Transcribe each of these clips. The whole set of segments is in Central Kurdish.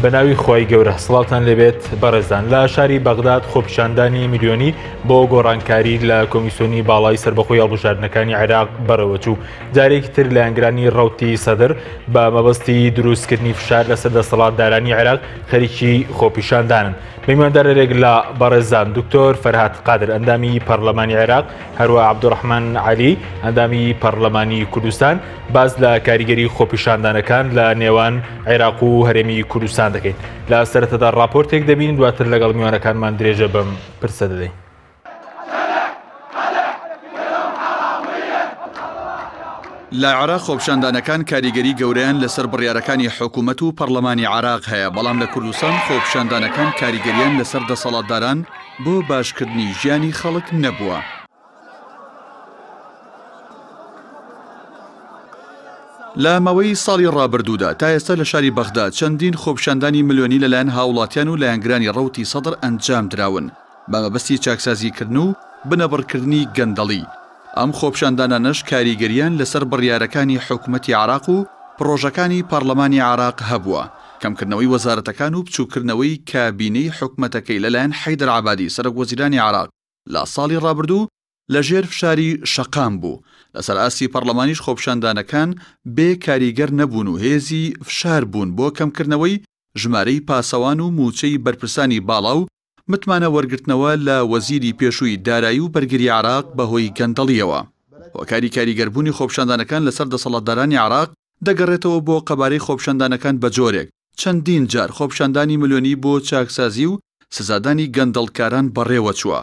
بە ناوی خۆی گەورە سڵاوتان لەبێت بەڕێزان لە شاری بەغداد خۆپیشاندانی میلیۆنی بۆ گۆڕانکاری لە کۆمیسیۆنی باڵای سەربەخۆی هەڵبژاردنەکانی عێراق بەرەوەچوو جارێکی تر لە ئەنگرانی ڕەوتی سەدر بە مەبەستی دروستکردنی فشار لەسەر دەسەڵاتدارانی عێراق خەریکی خۆپیشاندانن. میواندارێک لە بەڕێزان دکتۆر فەرهاد قادر ئەندامی پەرلەمانی عێراق هەروە عەبدوڕەحمان عەلی ئەندامی پەرلەمانی کوردستان باز لە کاریگەری خۆپیشاندانەکان لە نێوان عێراق و هەرێمی کوردستان دەکەین. لە سەرەتادا راپۆرتێک دەبین دواتر لەگەڵ میوانەکانمان درێژە بەم پرسە دەدەین. لە عێراق خۆپیشاندانەکان کاریگەری گەورەیان لەسەر بڕیارەکانی حکوومەت و پەرلەمانی عێراق هەیە، بەڵام لە کوردستان خۆپیشاندانەکان کاریگەریان لەسەر دەسەڵاتداران بۆ باشکردنی ژیانی خەڵک نەبووە. لە ماوەی ساڵی ڕابردوودا تا ئێستا لە شاری بەغداد چەندین خۆپیشاندانی ملیۆنی لەلایەن هاوڵاتیان و لایەنگرانی ڕەوتی سەدر ئەنجام دراون بە مەبەستی چاکسازیکردن و بنەبڕکردنی گەندەڵی. ئەم خۆپیشاندانانەش کاریگەریان لەسەر بڕیارەکانی حکوومەتی عێراق و پرۆژەکانی پەرلەمانی عێراق هەبووە، کەمکردنەوەی وەزارەتەکان و بچووکردنەوەی کابینەی حکوومەتەکەی لەلایەن حەیدەر عەبادی سەرۆکوەزیرانی عێراق لە ساڵی ڕابردوو لەژێر فشاری شەقام بوو. لەسەر ئاسی پەرلەمانیش خۆپیشاندانەکان بێ کاریگەر نەبوون و هێزی فشار بوون بۆ کەمکردنەوەی ژمارەی پاسەوان و موچەی بەرپرسانی باڵا و متمانە وەرگرتنەوە لە وەزیری پێشووی دارایی و بەرگری عێراق بەهۆی گەندەڵیەوە. هۆکاری کاریگەربوونی خۆپیشاندانەکان لەسەر دەسەڵاتدارانی عێراق دەگەڕێتەوە بۆ قەبارەی خۆپیشاندانەکان بە جۆرێک. چەندین جار خۆپیشاندانی ملیۆنی بۆ چاکسازی و سزادانی گەندەڵکاران بەڕێوە چووە.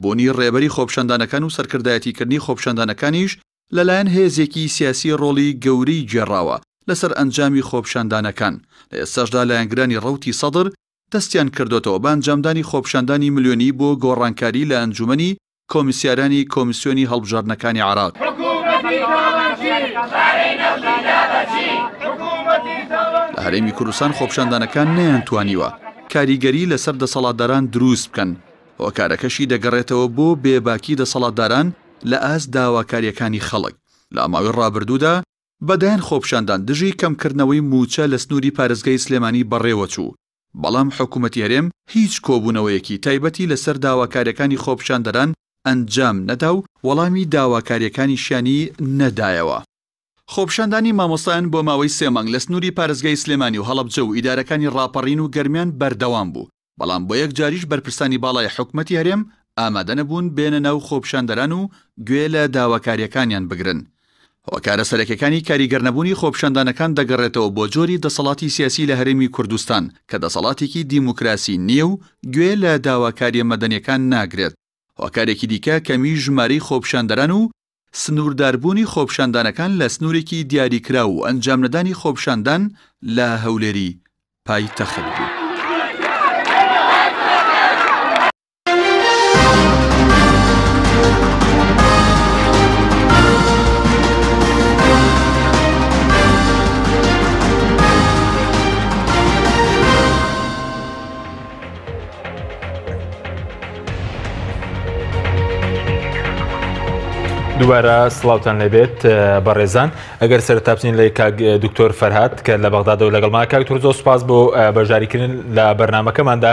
بۆنی ڕێبەری خۆپیشاندانەکان و سەرکردایەتیکردنی خۆپیشاندانەکانیش لەلایەن هێزێکی سیاسی ڕۆڵی گەورەی گێڕاوە لەسەر ئەنجامی خۆپیشاندانەکان. لە ئێستاشدا لایەنگرانی ڕەوتی سەدر دەستیان کردوتەوە بە ئەنجامدانی خۆپیشاندانی ملیۆنی بۆ گۆڕانکاری لە ئەنجومەنی کۆمیسیارانی کۆمیسیۆنی هەڵبژاردنەکانی عێراق. لە هەرێمی کوردستان خۆپیشاندانەکان نەیانتوانیوە کاریگەری لەسەر دەسەڵاتداران دروست بکەن. هۆکارەکەشی دەگەڕێتەوە بۆ بێباکی دەسەڵاتداران لە ئاست داواکاریەکانی خەڵک. لە ماوەی ڕابردوودا بەدایان خۆپیشاندان دژی کەمکردنەوەی موچە لە سنووری پارێزگای سلێمانی بەڕێوە چوو، بەڵام حکوومەتی هەرێم هیچ کۆبوونەوەیەکی تایبەتی لەسەر داواکاریەکانی خۆپیشاندەران ئەنجام نەدا و وەڵامی داواکاریەکانی شیانی نەدایەوە. خۆپیشاندانی مامۆستایان بۆ ماوەی 3 مانگ لە سنووری پارێزگای سلێمانی و هەڵەبجە و ئیدارەکانی ڕاپەڕین و گەرمیان بەردەوام بوو، بەڵام بۆ یەک جاریش بەرپرسانی باڵای حکوومەتی هەرێم ئامادە نەبوون بێنە ناو خۆپیشاندەران و گوێ لە داواکاریەکانیان بگرن. هۆکارە سەرەکیەکانی کاریگەرنەبوونی خۆپیشاندانەکان دەگەڕێتەوە بۆ جۆری دەسەڵاتی سیاسی لە هەرێمی کوردستان کە دەسەڵاتێکی دیموکراسی نییە و گوێ لە داواکاریە مەدەنیەکان ناگرێت. هۆکارێکی دیکە کەمی ژمارەی خۆپیشاندەران و سنوورداربوونی خۆپیشاندانەکان لە سنوورێکی دیاریکرا و ئەنجامنەدانی خۆپیشاندان لە هەولێری پایتەخت بوو. دووبارە سڵاوتان لەبێت بەڕێزان. ئەگەر سەرەتا بچین لە کاک دکتۆر فەرهاد کە لە بەغدادەوە لەگەڵمان کاک دکتۆر زۆر سوپاس بۆ بەشداریکردن لە بەرنامەکەماندا.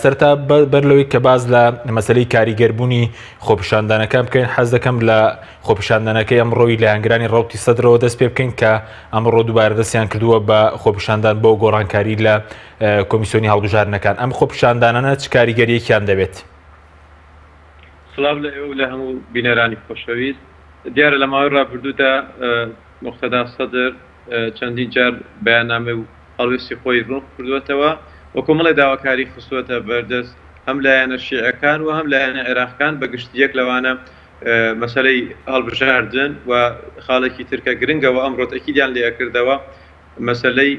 سەرەتا بەر لەوەی کە باز لە مەسەلەی کاریگەربوونی خۆپیشاندانەکان بکەین، حەز دەکەم لە خۆپیشاندانەکەی ئەمڕۆی لە ئەنگرانی ڕەوتی سەدرەوە دەست پێ بکەین کە ئەمڕۆ دووبارە دەستیان کردووە بە خۆپیشاندان بۆ گۆڕانکاری لە کۆمیسیۆنی هەڵبژاردنەکان. ئەم خۆپیشاندانانە چ کاریگەریەکیان دەبێت؟ سڵاو لە ئێوە لە هەموو بینەرانی خۆشەویست. دیارە لە ماوەی ڕابردوودا مقتەدا سەدر چەندین جار بەیاننامە و هەڵوێستی خۆی ڕوون کردوێتەوە و کۆمەڵی داواکاری خستووەتە بەردەست هەم لایەنە شیعەکان و هەم لایەنە عێراقیەکان بە گشتیەک لەوانە مەسەلەی هەڵبژاردن و خاڵێکی ترکە گرنگەوە ئەمڕۆ تەکیدیان لێ کردەوە مەسەلەی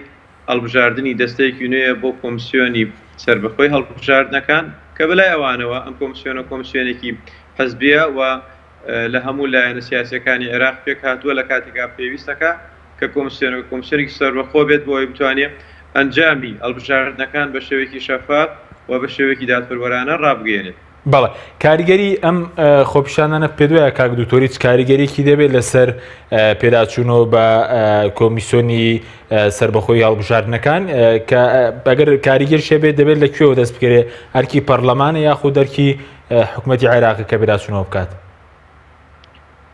هەڵبژاردننی دەستەیەکی نوێیە بۆ کۆمیسیۆنی سەربەخۆی هەڵبژاردنەکان کە بەلای ئەوانەوە ئەم کۆمیسیۆنە کۆمیسیۆنێکی حەزبیە و لە هەموو لایەنە سیاسیەکانی عێراق پێک هاتووە لە کاتێکا پێویستەکە کە کۆمیسیۆنێکی سەربەخۆ بێت بۆ ئەوەی بتوانێت ئەنجامی هەڵبژاردنەکان بە شێوەیەکی شەفاف و بە شێوەیەکی دادپەروەرانە ڕابگەێنێت. بەڵێ کاریگەری ئەم خۆپیشاندانە پێ دوایە کاک دوتۆری چ کاریگەریەکی دەبێت لەسەر پێداچوونەوە بە کۆمیسیۆنی سربەخۆی هەڵبژاردنەکان کە ئەگەر کاریگەر شێبێت دەبێت لەکوێوە دەست بکرێت ئەرکی پەرلەمانە یاخود دەرکی حکوومەتی عێراقی کە پێداچوونەوە بکات.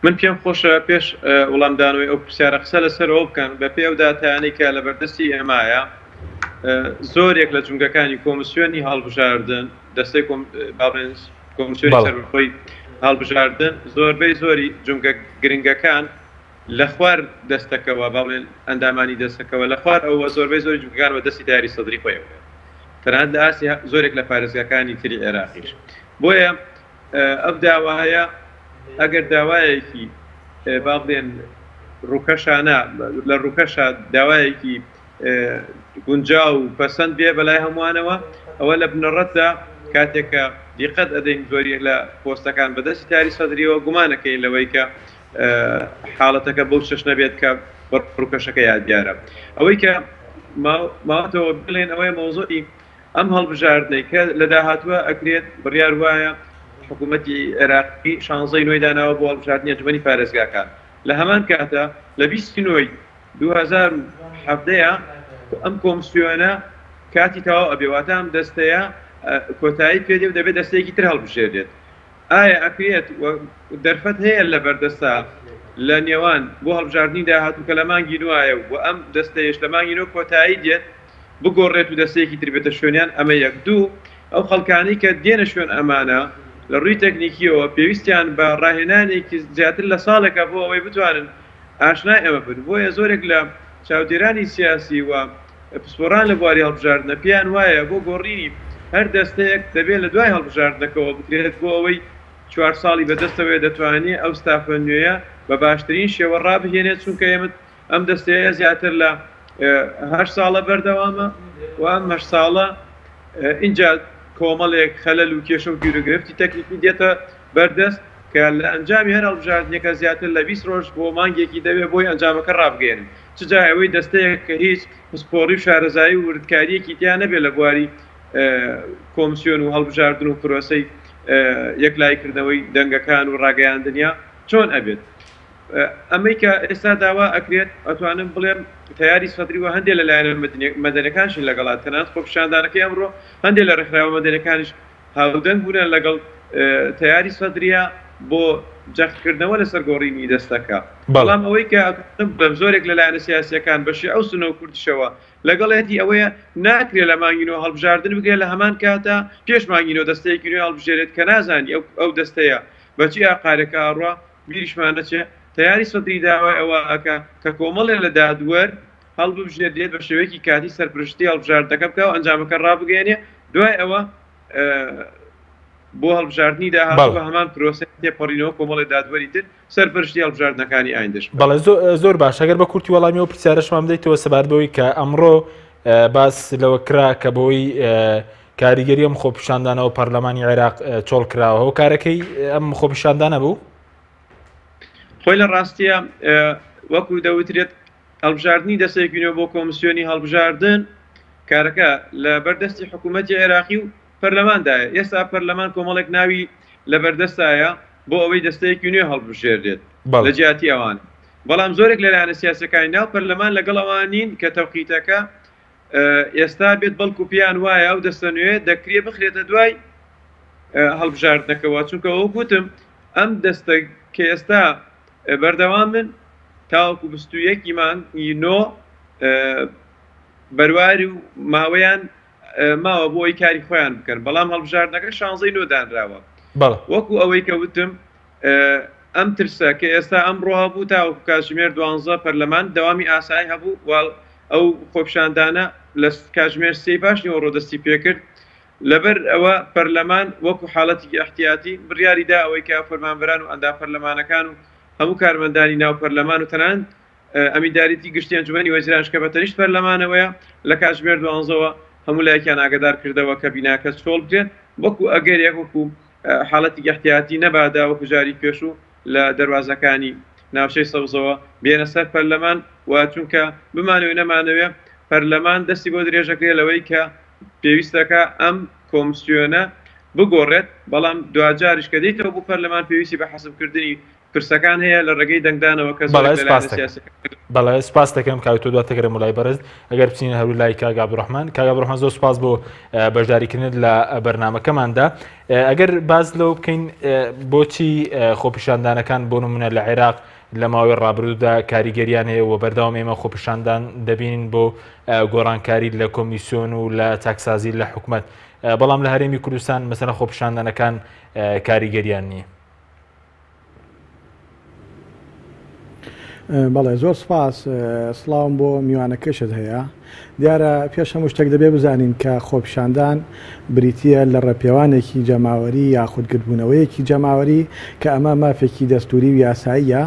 من پێم خۆشە پێش وەڵامدانەوەی ئەو پرسیارە قسە لەسەرەوە بکەن بە پێ ئەو داتانەی کە لە بەردەستی ئێمایە زۆرێک لە جونگەکانی کۆمیسیۆنی هەڵبژاردن دەستەی کۆمیسیۆنی سەربەخۆی هەڵبژاردن زۆربەی زۆری جونگە گرنگەکان لە خوار دەستەکەەوە باڵێن ئەندامانی دەستەکەەوە لە خوار ئەوە زۆربەی زۆری جونگەکان بە دەستی تاری سەدری خۆیەوە تەنانەت لە ئاسی زۆرێک لە پارێزگاکانی تری عێراقیش بۆیە ئەم داوایە ئەگەر داوایەکی باڵێن ڕووکەشانە لە ڕووکەشە داوایەکی گونجاو و پەسەند بێ بەلای هەمووانەوە ئەوە لە بنەڕەتدا کاتێکە دیقەت ئەدەین زۆری لە پۆستەکان بەدەستی تاری سەدریەوە گومانەکەین لەوەی کە حاڵەتەکە بەو شش نەبێت کە ڕووکەشەکە یادیارە ئەوەی کە ماوەتەوە بڵێن ئەوەی مۆزۆی ئەم هەڵبژاردنەی کە لە داهاتووە ئەکرێت بڕیار وایە حکوومەتی عێراقی 16 نوێی داناوە بۆ هەڵبژاردنی ئەنجومەنی پارێزگاکان لە هەمان کاتە لە 20 نوێی 2017 ئەم کۆمسیۆنە کاتی تەواو ئەبێواتە ئەم دەستەیە کۆتایی پێدێ و دەبێت دەستەیەکی تر هەڵبژێردێت ئایا ئەکرێت دەرفەت هەیە لە بەردەستا لە نێوان بۆ هەڵبژاردننی داهاتوو کە لە مانگی نوایە و ئەم دەستەیەش لە مانگی نۆ کۆتایی دێت بگۆڕێت و دەستەیەکی تر بێتە شوێنیان ئەمە یەک دوو ئەو خەڵکانی کە دێنە شوێن ئەمانە لە ڕووی تەکنیکیەوە پێویستیان بە ڕاهێنانێکی زیاتر لە ساڵێکە بۆ ئەوەی بتوانن ئاشنای ئەمە بن بۆیە زۆرێک لە چاودێرانی سیاسی و پسپۆران لە بواری هەڵبژاردنە پێیان وایە بۆ گۆڕینی هەر دەستەیەک دەبێت لە دوای هەڵبژاردنەکەەوە بکرێت بۆ ئەوەی 4 ساڵی بەدەستەوەی دەتوانێت ئەو ستافە نوێیە بە باشترین شێوە ڕابهێنێت چونکە ئێمە ئەم دەستەیە زیاتر لە 8 ساڵە بەردەوامە و ئەم 8 ساڵە اینجا کۆمەڵێک خەلەل و کێشە و گیرۆگرفتی تەکنیکی دێتە بەردەست کە لە ئەنجامی هەر هەڵبژاردنێکە زیاتر لە 20 ڕۆژ بۆ مانگێکی دەوێت بۆی ئەنجامەکە ڕابگەێنن چجا ئەوەی دەستەیە کە هیچ پسپۆڕی و شارەزایی و وردکاریەکی تیان نەبێت لە بواری کۆمسیۆن و هەڵبژاردن و پرۆسەی یەکلایکردنەوەی دەنگەکان و ڕاگەیاندنیا چۆن ئەبێت ئەمەی کە ئێستا داوا ئەکرێت ئەتوانم بڵێم تیاری سەدری و هەندێک لەلایەنە مەدەنیەکانشی لەگەڵات تەنانەت خۆپیشاندانەکەی ئەمڕۆ هەندێک لە ڕێکخراوە مەدەنیەکانیش هاودەنگ بوونە لەگەڵ تیاری سەدریە بۆ جەختکردنەوە لەسەر گۆڕینی دەستەکە بەڵام ئەوەی کە زۆرێک لەلایەنە سیاسیەکان بەشی ئەو سنە و کوردیشەوە لەگەڵێتی ئەوەیە ناکرێت لە مانگینەوە هەڵبژاردن بگرێت لە هەمان کاتە پێش مانگینەوە دەستەیەکی نوێ هەڵبژێرێت کە نازانی ئەو دەستەیە بەچی ئاقارەکە ئاڕوا بیریشمانە چێ تیاری سەدری داوای ئەوە ئەکە کە کۆمەڵێ لە دادوەر هەڵبژێردێت بە شێوەیەکی کاتی سەرپرشتی هەڵبژاردنەکە بکە و ئەنجامەکە ڕابگەێنێ دوای ئەوە بۆ هەڵبژاردننی داهاتوە هەمان پرۆسە تێپەڕینەوە کۆمەڵی دادوەری تر سەرپرشتی هەڵبژاردنەکانی ئایندەش بەڵێ زۆر باش ئەگەر بە کورتی وەڵامیەوە پرسیارەشمان بدەیتەوە سەبارەتەوەی کە ئەمڕۆ باس لەوە کرا کە بەوەی کاریگەری ئەم خۆپیشاندانەوە پەرلەمانی عێراق چۆڵ کراوە و کارەکەی ئەم خۆپیشاندانە بوو خۆی لە ڕاستیە وەکو دەوترێت هەڵبژاردننی دەستێکینەوە بۆ کۆمسیۆنی هەڵبژاردن کارەکە لە بەردەستی حکوومەتی عێراقی و پەرلەماندایە ئێستا پەرلەمان کۆمەڵێک ناوی لە بەردەستایە بۆ ئەوەی دەستەیەکی نوێ هەڵبژێردێت لە جیاتی ئەوان بەڵام زۆرێک لەلایەنە سیاسەکانی ناو پەرلەمان لەگەڵ ئەوانین کە تەوقیتەکە ئێستا بێت بەڵکو پیان وایە ئەو دەستە نوێ دەکرێت بخرێتە دوای هەڵبژاردنەکەەوە چونکە ئەو گوتم ئەم دەستە کە ئێستا بەردەوام من تاوەکو 21 مانگی نۆ بەرواری و ماوەیان ماوە بۆ ئەوی کاری خۆیان بکەن بەڵام هەڵبژاردنەکە 16 نۆ دانراوە وەکو ئەوەی کە وتم ئەم ترسە کە ئێستا ئەمڕۆ هەبوو تاوەکو کاتژمێر 12 پەرلەمان دەوامی ئاسایی هەبوو ئەو خۆپیشاندانە لە کاتژمێر 3 پاشنیەوە ڕۆدەستی پێکرد لەبەر ئەوە پەرلەمان وەکو حاڵەتی احتیاتی بڕیاریدا ئەوەی کە فەرمانبەران و ئەندا پەرلەمانەکان و هەموو کارمەندانی ناو پەرلەمان و تەنانەت ئەمینداریەتی گشتی ئەنجومەنی وەزیران کە بە تەنیشت پەرلەمانەوەیە لە کاتژمێر 12ەوە هەموو لایەکیان ئاگادار کردەوە کە بیناکە چۆڵ بکرێت وەکو ئەگەر یەک وەکو حاڵەتی احتیاتی نەبادا وەکو جاری پێش و لە دەواازەکانی ناوچەی سەوزەوە بێنە سەر پەرلەمان و چونکە بمانەوە نەمانەوێ پەرلەمان دەستی بۆ درێژەکرێت لەوەی کە پێویستەکە ئەم کۆمسیۆنە بگۆڕێت بەڵام دوجارش کە دەیتەوە بۆ پەرلەمان پێویستی بە حەسبکردنی پرسەکان هەیە لە ڕێگەی دەنگدانەوە کە بەڵێ سپاس دەکەم کاوتۆ دواتەگەرە مولای بەرز ئەگەر بچین هەرو لای کاگ عەبدوڕەحمان زۆر سپاس بۆ بەشداریکردنت لە بەرنامەکەماندا ئەگەر باز لەوە بکەین بۆچی خۆپیشاندانەکان بۆ نمونە لە عێراق لە ماوەی ڕابردوودا کاریگەریان هەیە و بەردەوام ئێمە خۆپیشاندان دەبینین بۆ گۆڕانکاری لە کۆمیسیۆن و لە چاکسازی لە حکوومەت بەڵام لە هەرێمی کوردستان مەسەلەن خۆپیشاندانەکان کاریگەریان نییە. بەڵێ زۆر سپاس سڵاوم بۆ میوانەکەشت هەیە دیارە پێش هەموو شتێک دەبێ بزانین کە خۆپیشاندان بریتە لە ڕێپێوانێکی جەماوەری یاخودگرتبوونەوەیەکی جەماوەری کە ئەمە مافێکی دەستوری و یاساییە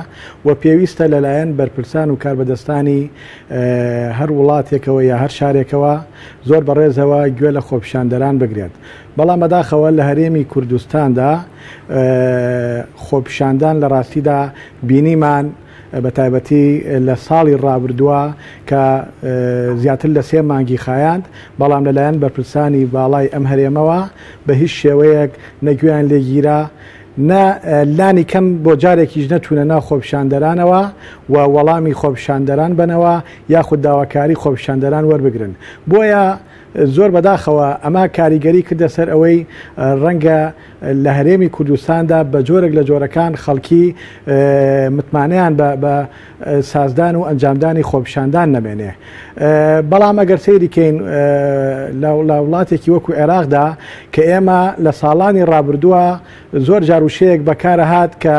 و پێویستە لەلایەن بەرپرسان و کاربەدەستانی هەر وڵاتێکەوە یا هەر شارێکەوە زۆر بەڕێزەوە گوێ لە خۆپیشاندەران بگرێت بەڵام بەداخەوە لە هەرێمی کوردستاندا خۆپیشاندان لە ڕاستیدا بینیمان بە تایبەتی لە ساڵی ڕابردووە کە زیاتر لە 3 مانگی خایاند بەڵام لەلایەن بەرپرسانی باڵای ئەم هەرێمەوە بە هیچ شێوەیەک نەگویان لێگیرا لانی کەم بۆ جارێکیش نەتونە ناو خۆپیشاندەرانەوە و وەڵامی خۆپیشاندەران بنەوە یاخود داواکاری خۆپیشاندەران وەربگرن بۆیە زۆر بەداخەوە ئەمە کاریگەری کردە سەر ئەوەی ڕەنگە لە هەرێمی کوردستاندا بە جۆرێک لە جۆرەکان خەڵکی متمانیان بە سازدان و ئەنجامدانی خۆپیشاندان نەمێنێ بەڵام ئەگەر سەیریکەین لە وڵاتێکی وەکو عێراقدا کە ئێمە لە ساڵانی ڕابردووە زۆر جاروشەیەک بەکارە هات کە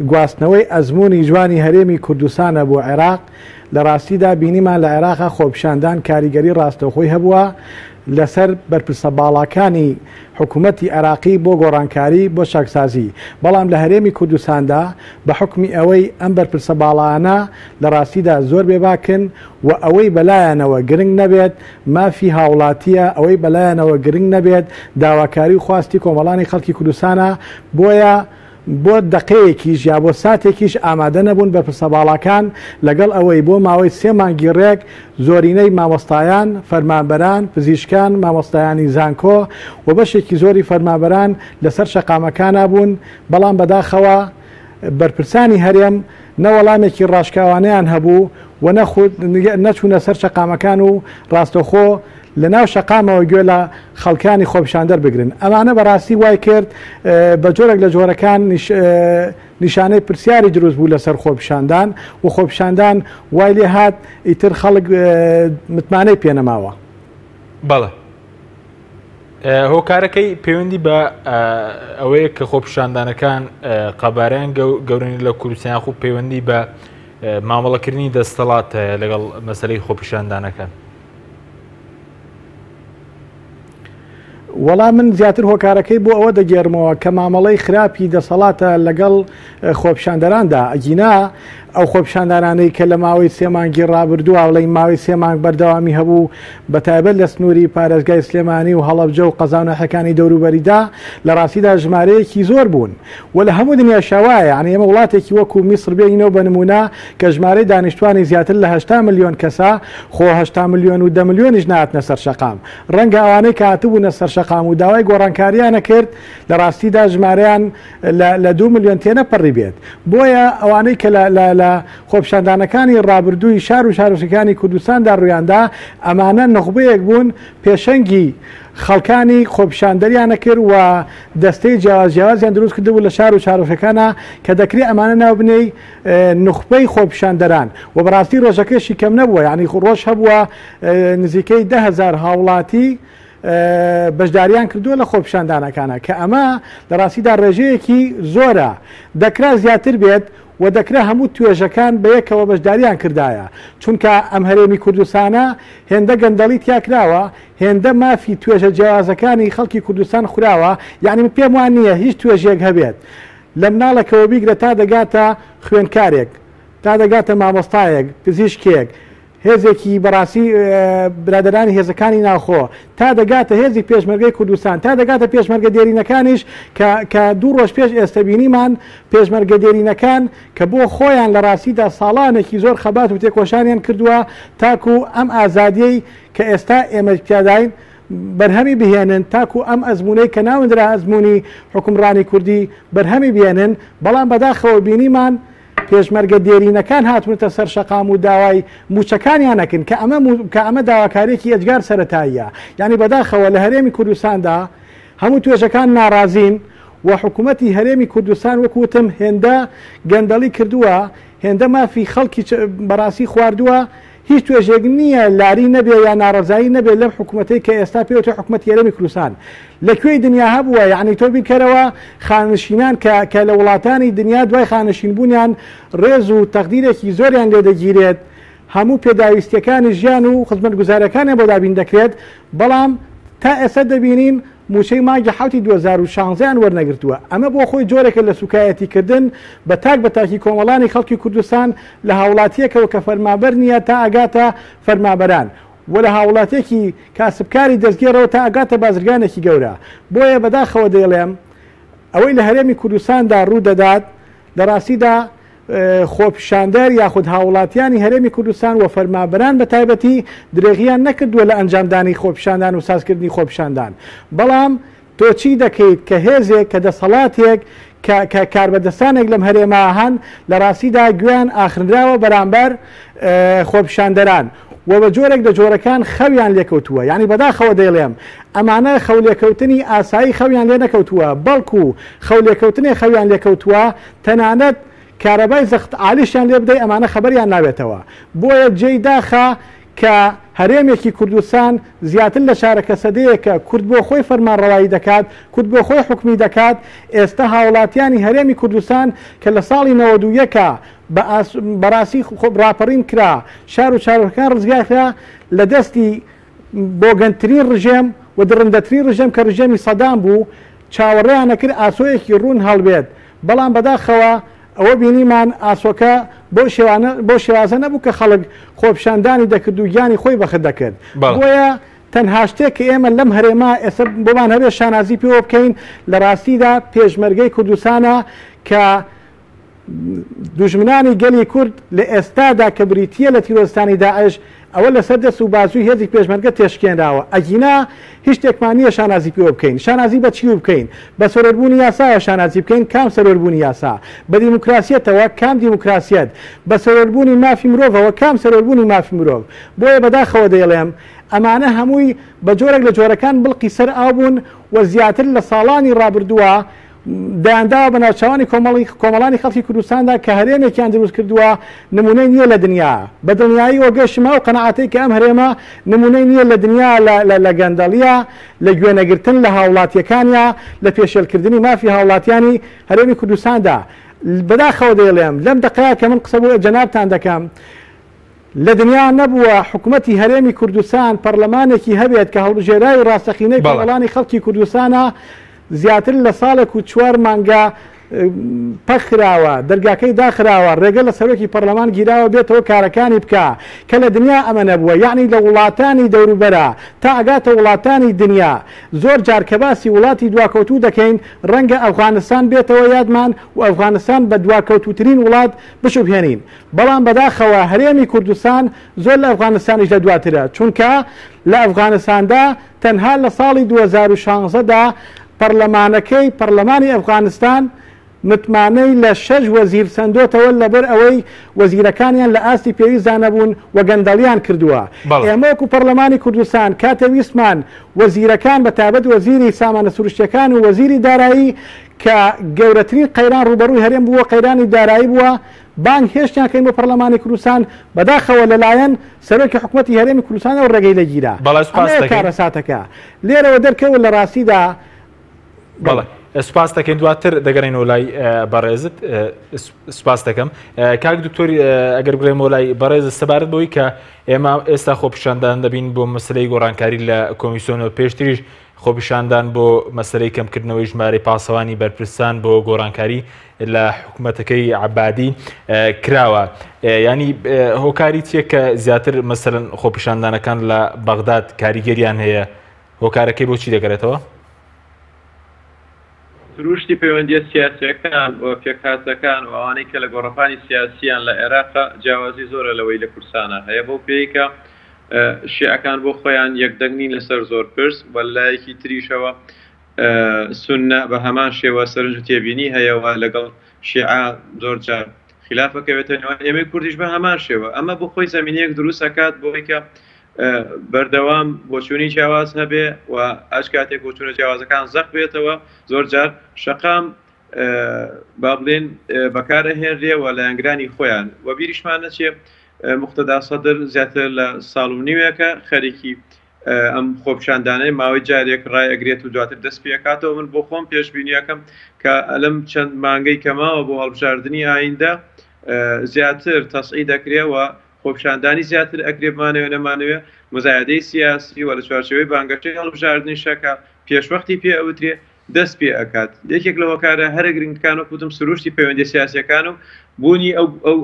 گواستنەوەی ئەزمموی جوانی هەرێمی کوردستانە بۆ عێراق لە ڕاستیدا بینیمان لە عێراقا خۆپیشاندان کاریگەری ڕاستەوخۆی هەبووە لەسەر بەرپرسە باڵاکانی حکوومەتی عێراقی بۆ گۆڕانکاری بۆ چاکسازی بەڵام لە هەرێمی کوردستاندا بە حکمی ئەوەی ئەم بەرپرسە باڵانە لە ڕاستیدا زۆر بێباکن و ئەوەی بەلایەنەوە گرنگ نەبێت مافی هاوڵاتیە ئەوەی بەلایەنەوە گرنگ نەبێت داواکاری و خواستی کۆمەڵانی خەڵکی کوردستانە بۆیە بۆ دقەیەکیش یا بۆ ساتێکیش ئامادە نەبوون بەرپرسە باڵاکان لەگەڵ ئەوەی بۆ ماوەی 3 مانگی ڕێک زۆرینەی مامۆستایان فەرمانبەران پزیشکان مامۆستایانی زانکۆ و بەشێکی زۆری فەرمانبەران لەسەر شەقامەکانە بوون بەڵام بەداخەوە بەرپرسانی هەرێم نەوەڵامێکی ڕاشکاوانەیان هەبوو و نەچوونە سەر شەقامەکان و ڕاستەوخۆ لە ناو شەقامەوە گوێ لە خەڵکانی خۆپیشاندەر بگرن ئەمانە بەڕاستی وای کرد بە جۆرێک لە جۆرەکان نیشانەی پرسیاری دروست بوو لەسەر خۆپیشاندان و خۆپیشاندان وای لێ هات ئیتر خەڵک متمانەی پێنەماوە بەڵێ هۆکارەکەی پەیوەندی بە ئەوەیە کە خۆپیشاندانەکان قەبارەیان گەورنی لە کوردستان خوب پەیوەندی بە مامەڵەکردنی دەستەڵات لەگەڵ مەسەلەی خۆپیشاندانەکان وەڵام من زیاتر هۆکارەکەی بۆ ئەوە دەگێرمەوە کە مامەڵەی خراپی دەسەڵاتە لەگەڵ خۆپیشاندەراندا ئەگینا ئەو خۆپیشاندانانەی کە لە ماوەی 3 مانگی ڕابردووە وڵی ماوەی 3 مانگ بەردەوامی هەبوو بە تایبەت لە سنووری پارێزگای سلێمانی و هەڵەبجە و قەزاونەحەکانی دەوروبەریدا لە ڕاستیدا ژمارەیەکی زۆر بوون و لە هەموو دنیا شاوایە یعنی ئێمە وڵاتێکی وەکو میسر بێنەوە بە نمونە کە ژمارەی دانیشتوانی زیاتر لە 80 ملیۆن کەسە خۆ 80 ملیۆن و 10 ملیۆنیش نهاتنە سەر شەقام ڕەنگە ئەوانەی کە هاتبوونە سەر شەقام و داوای گۆڕانکاریانە کرد لە ڕاستیدا ژمارەیان لە 2 ملیۆن تێنەپەڕی بێت بۆیە ئەوانەی کە لە خۆپیشاندانەکانی ڕابردووی شار و شارۆچەکانی کوردستاندا ڕوویاندا ئەمانە نەخبەیەک بوون پێشەنگی خەڵکانی خۆپیشاندەریانە کرد و دەستەی جیاوازیان دروست کردبوو لە شار و شارۆچەکانە کە دەکرێت ئەمانە ناوبنەی نخبەی خۆپیشاندەران و بەڕاستی ڕۆژەکەشی کەم نەبووە یعنی ڕۆژ هەبووە نزیکەی 10,000 هاوڵاتی بەشداریان کردووە لە خۆپیشاندانەکانە کە ئەمە لە ڕاستیدا ڕێژەیەکی زۆرە دەکرا زیاتر بێت و دەکرا هەموو توێژەکان بە یەکەوە بەشداریان کردایە چونکە ئەم هەرێمی کوردستانە هێندە گەندەڵی تیاکراوە هێندە مافی توێژە جیاوازەکانی خەڵکی کوردستان خوراوە یعنی من پێم وان نییە هیچ توێژێک هەبێت لە مناڵەکەوە بیگرە تا دەگاتە خوێندکارێک تا دەگاتە مامۆستایەک پزیشکێک هێزێکی بەڕاستی برادرانی هێزەکانی ناوخۆ تا دەگاتە هێزی پێشمەرگەی کوردستان تا دەگاتە پێشمەرگە دێرینەکانیش کە 2 ڕۆژ پێش ئێستا بینیمان پێشمەرگە دێرینەکان کە بۆ خۆیان لە ڕاستیدا ساڵانێکی زۆر خەبات و تێکۆشانیان کردووە تاکو ئەم ئازادیەی کە ئێستا ئێمە پیاداین بەرهەمی بهێنن تاکو ئەم ئەزمونەی کە ناوەندرا ئەزمموی حکومڕانی کوردی بەرهەمی بێنن بەڵام بەداخەوە بینیمان پێشمەرگە دێرینەکان هاتونتە سەر شەقام و داوای موچەکانیان نەکەن کە ئەمە داواکارێکی ئەجگار سەرەتاییە یعنی بەداخەوە لە هەرێمی کوردستاندا هەموو توێژەکان ناڕازین و حکوومەتی هەرێمی کوردستان وەکوتم هێندە گەندەڵی کردووە هێندە مافی خەڵکی بەڕاستی خواردووە هیچ توێژێک نییە لاری نەبێ یا ناڕزایی نەبێت لەم حکوومەتەی کە ئێستا پێوتە حکوومەتی هەرێمی کوردستان لەکوێی دنیا هەبووە یعنی تۆ بیکەرەوە خانشینان کە لە وڵاتانی دنیا دوای خانشین بوونیان ڕێز و تەقدیرێکی زۆریان لێ دەگیرێت هەموو پێداویستیەکانی ژیان و خزمەتگوزارەکانیان بۆ دابین دەکرێت بەڵام تا ئێستا دەبینین موچەی مانگی حوتی 2016 وەرنەگرتووە ئەمە بۆ خۆی جۆرێکە لە سوکایەتیکردن بە تاکی کۆمەڵانی خەڵکی کوردستان لە هاوڵاتیەکەوە کە فەرمابەر نییە تا ئاگاتە فەرمابەران و لە هاوڵاتێکی کاسبکاری دەستگێڕەوە تا ئاگاتە بازرگانێکی گەورە بۆیە بەداخەوە دەیڵێم ئەوەی لە هەرێمی کوردستاندا ڕوو دەدات لە ڕاستیدا خۆپیشاندەر یاخود هاوڵاتیانی هەرێمی کوردستان و فەرمابەران بە تایبەتی درێغیان نەکردووە لە ئەنجامدانی خۆپیشاندان و سازکردنی خۆپیشاندان بەڵام تۆ چی دەکەیت کە هێزێک کە دەسەڵاتێک کە کاربەدەستانێک لەم هەرێما هەن لە ڕاستیدا گوێیان ئاخرراوە بەرامبەر خۆپیشاندەران و بە جۆرێک لە جۆرەکان خەویان لێکەوتووە یعنی بەداخەوە دەیڵێم ئەمانە خەولێکەوتنی ئاسایی خەویان لێ نەکەوتووە بەڵکو خەولێکەوتنی خەویان لێکەوتووە تەنانەت کارەبای زەخت عالیشیان لێ بدەی ئەمانە خەبەریان ناوێتەوە بۆیە جێی داخە کە هەرێمێکی کوردستان زیاتر لە شارەکە سەدەیەکە کورد بۆ خۆی فەرمانڕەوایی دەکات کورد بۆ خۆی حکمی دەکات ئێستا هاوڵاتیانی هەرێمی کوردستان کە لە ساڵی 91 بەڕاستی ڕاپەڕین کرا شار و چارەکان ڕزگارکرا لە دەستی بۆگەنترین ڕژێم و درڕندەترین ڕژێم کە ڕژێمی سەدام بوو چاوەڕێیان نەکرد ئاسۆیەکی ڕوون هەڵبێت بەڵام بەداخەوە ئەوە بینیمان ئاسۆکە بۆ شێوازە نەبوو کە خەڵک خۆپیشاندانی دەکرد و گیانی خۆی بەخت دەکرد بۆیە تەنها شتێک کە ئێمە لەم هەرێما ئێستا بۆمان هەبێت شانازی پێوە بکەین لە ڕاستیدا پێشمەرگەی کوردستانە کە دوژمنانی گەلی کورد لە ئێستادا کە بریتیە لە تیرۆستانی داعش ئەوە لەسەر دەست و بازووی هێزی پێشمەرگە تێشکێنراوە ئەگینا هیچ شتێکمانیە شانازی پێوە بکەین شانازی بە چی بکەین بە سەرۆربوونی یاسایە شانازی بکەین کام سەرۆربوونی یاسا بە دیموکراسیەتەوە کام دیموکراسیەت بە سەرۆربوونی مافی مرۆڤەوە کام سەرۆربوونی مافی مرۆڤ بۆیە بەداخەوە دەیڵێم ئەمانە هەمووی بە جۆرێک لە جۆرەکان بڵقی سەر ئابوون و زیاتر لە ساڵانی ڕابردووە دایانداوە بە ناوچوانی کۆمەڵانی خەڵکی کوردستاندا کە هەرێمێکیان دروست کردووە نمونەی نییە لە دنیا بە دڵنیایی وەگەشتمە و قەنەعەتەی کە ئەم هەرێمە نمونەی نییە لە دنیا لە گەندەڵیە لە گوێنەگرتن لە هاوڵاتیەکانیا لە پێشێلکردنی مافی هاوڵاتیانی هەرێمی کوردستاندا بەداخەوە دەیڵێم لەم دقەیە کە من قسە بۆ جەنابتان دەکەم لە دنیا نەبووە حکوومەتی هەرێمی کوردستان پەرلەمانێکی هەبێت کە هەڵبژێرای و ڕاستەقینەی کۆمەڵانی خەڵکی کوردستانە زیاتر لە ساڵێک و 4 مانگە پەخراوە دەرگاکەی داخراوە ڕێگە لە سەرۆکی پەرلەمان گیراوە بێتەوە کارەکانی بکە کە لە دنیا ئەمە نەبووە یعنی لە وڵاتانی دەوروبەرە تا ئەگاتە وڵاتانی دنیا زۆر جار کە باسی وڵاتی دواکەوتوو دەکەین ڕەنگە ئەفغانستان بێتەوە یادمان و ئەفغانستان بە دواکەوتوترین وڵات بشوبهێنین بەڵام بەداخەوە هەرێمی کوردستان زۆر لە ئەفغانستانیش لە دواترە چونکە لە ئەفغانستاندا تەنها لە ساڵی 2016دا پەرلەمانی ئەفغانستان متمانەی لە 6 وەزیر سندۆتەوە لەبەر ئەوەی وەزیرەکانیان لە ئاستی پێویست زانەبوون و گەندەڵیان کردووە ئێمەوەکو پەرلەمانی کوردستان کاتە ویسمان وەزیرەکان بە تایبەت وەزیری سامانە سروشتیەکان و وەزیری دارایی کە گەورەترین قەیران ڕوبەڕووی هەرێم بووە قەیرانی دارایی بووە بانگ هێشتیانکەین بۆ پەرلەمانی کوردستان بەداخەوە لەلایەن سەرۆکی حکوومەتی هەرێمی کوردستانەوە ڕێگەی لەگیرا کارەساتەکە لێرەوە دەرکەوت لە ڕاستیدا سپاس دەکەین دواتر دەگەڕێنەوە لای بەڕێزت سپاس دەکەم کاک دکتۆری ئەگەر بگرێمەوە لای بەڕێزت سەبارەت بەوەی کە ئێمە ئێستا خۆپیشاندان دەبین بۆ مەسلەی گۆڕانکاری لە کۆمیسیۆنەوە پێشتریش خۆپیشاندان بۆ مەسلەی کەمکردنەوەی ژمارەی پاسەوانی بەرپرسان بۆ گۆڕانکاری لە حکوومەتەکەی عەبادی کراوە ینی هۆکاری چیە کە زیاتر مەسەلەن خۆپیشاندانەکان لە بەغداد کاریگەریان هەیە هۆکارەکەی بۆچی دەگەرێتەوە؟ روشتی پەیوەندیە سیاسیەکان و پێکهاتەکان و ئەوانەی کە لە گۆڕەپانی سیاسیان لە عێراق جیاوازی زۆرە لەوەی لە کوردستانە هەیە بۆ پێیکە شیعەکان بۆ خۆیان یەکدەنگنین لەسەر زۆر پرس بەلایەکی تریشەوە سونە بە هەمان شێوە سەرنج و تێبینی هەیەەوە لەگەڵ شیعە زۆر جار خلافەکەوێتەوە ئێمە کوردیش بە هەمان شێوە ئەمە بۆ خۆی زمینەیەک دروست ئەکات بۆی کە بەردەوام بۆچوونی جیاواز هەبێ و ئەش کاتێک بۆچوونە جیاوازەکان زەق بێتەوە زۆر جار شەقام با بڵێن بەکارەهێنرێەوە لە ئەنگرانی خۆیان و بیریشمان نەچێ مقتەدا سەدر زیاتر لە ساڵ و نیوێکە خەریکی ئەم خۆپشاندانەی ماوەی جارێک ڕای ئەگرێت و دواتر دەست پێکاتەوە من بۆ خۆم پێشبینیەکەم کە ئەلم چەند مانگەی کەماوە بۆ هەڵبژاردننی ئایندە زیاتر تەسعی دەکرێەوە خۆپشاندانی زیاتر ئەکرێ بمانەوێ نەمانوێ مزایدەی سیاسی و لە چوارچەوەی بانگەشەی هەڵبژاردننی شەکە پێشوەختی پێ ئەوترێ دەست پێ ئەکات یەکێک لەوە کارە هەرە گرنگەکان و کوتم سروشتی پەیوەندی سیاسەکان و بوونی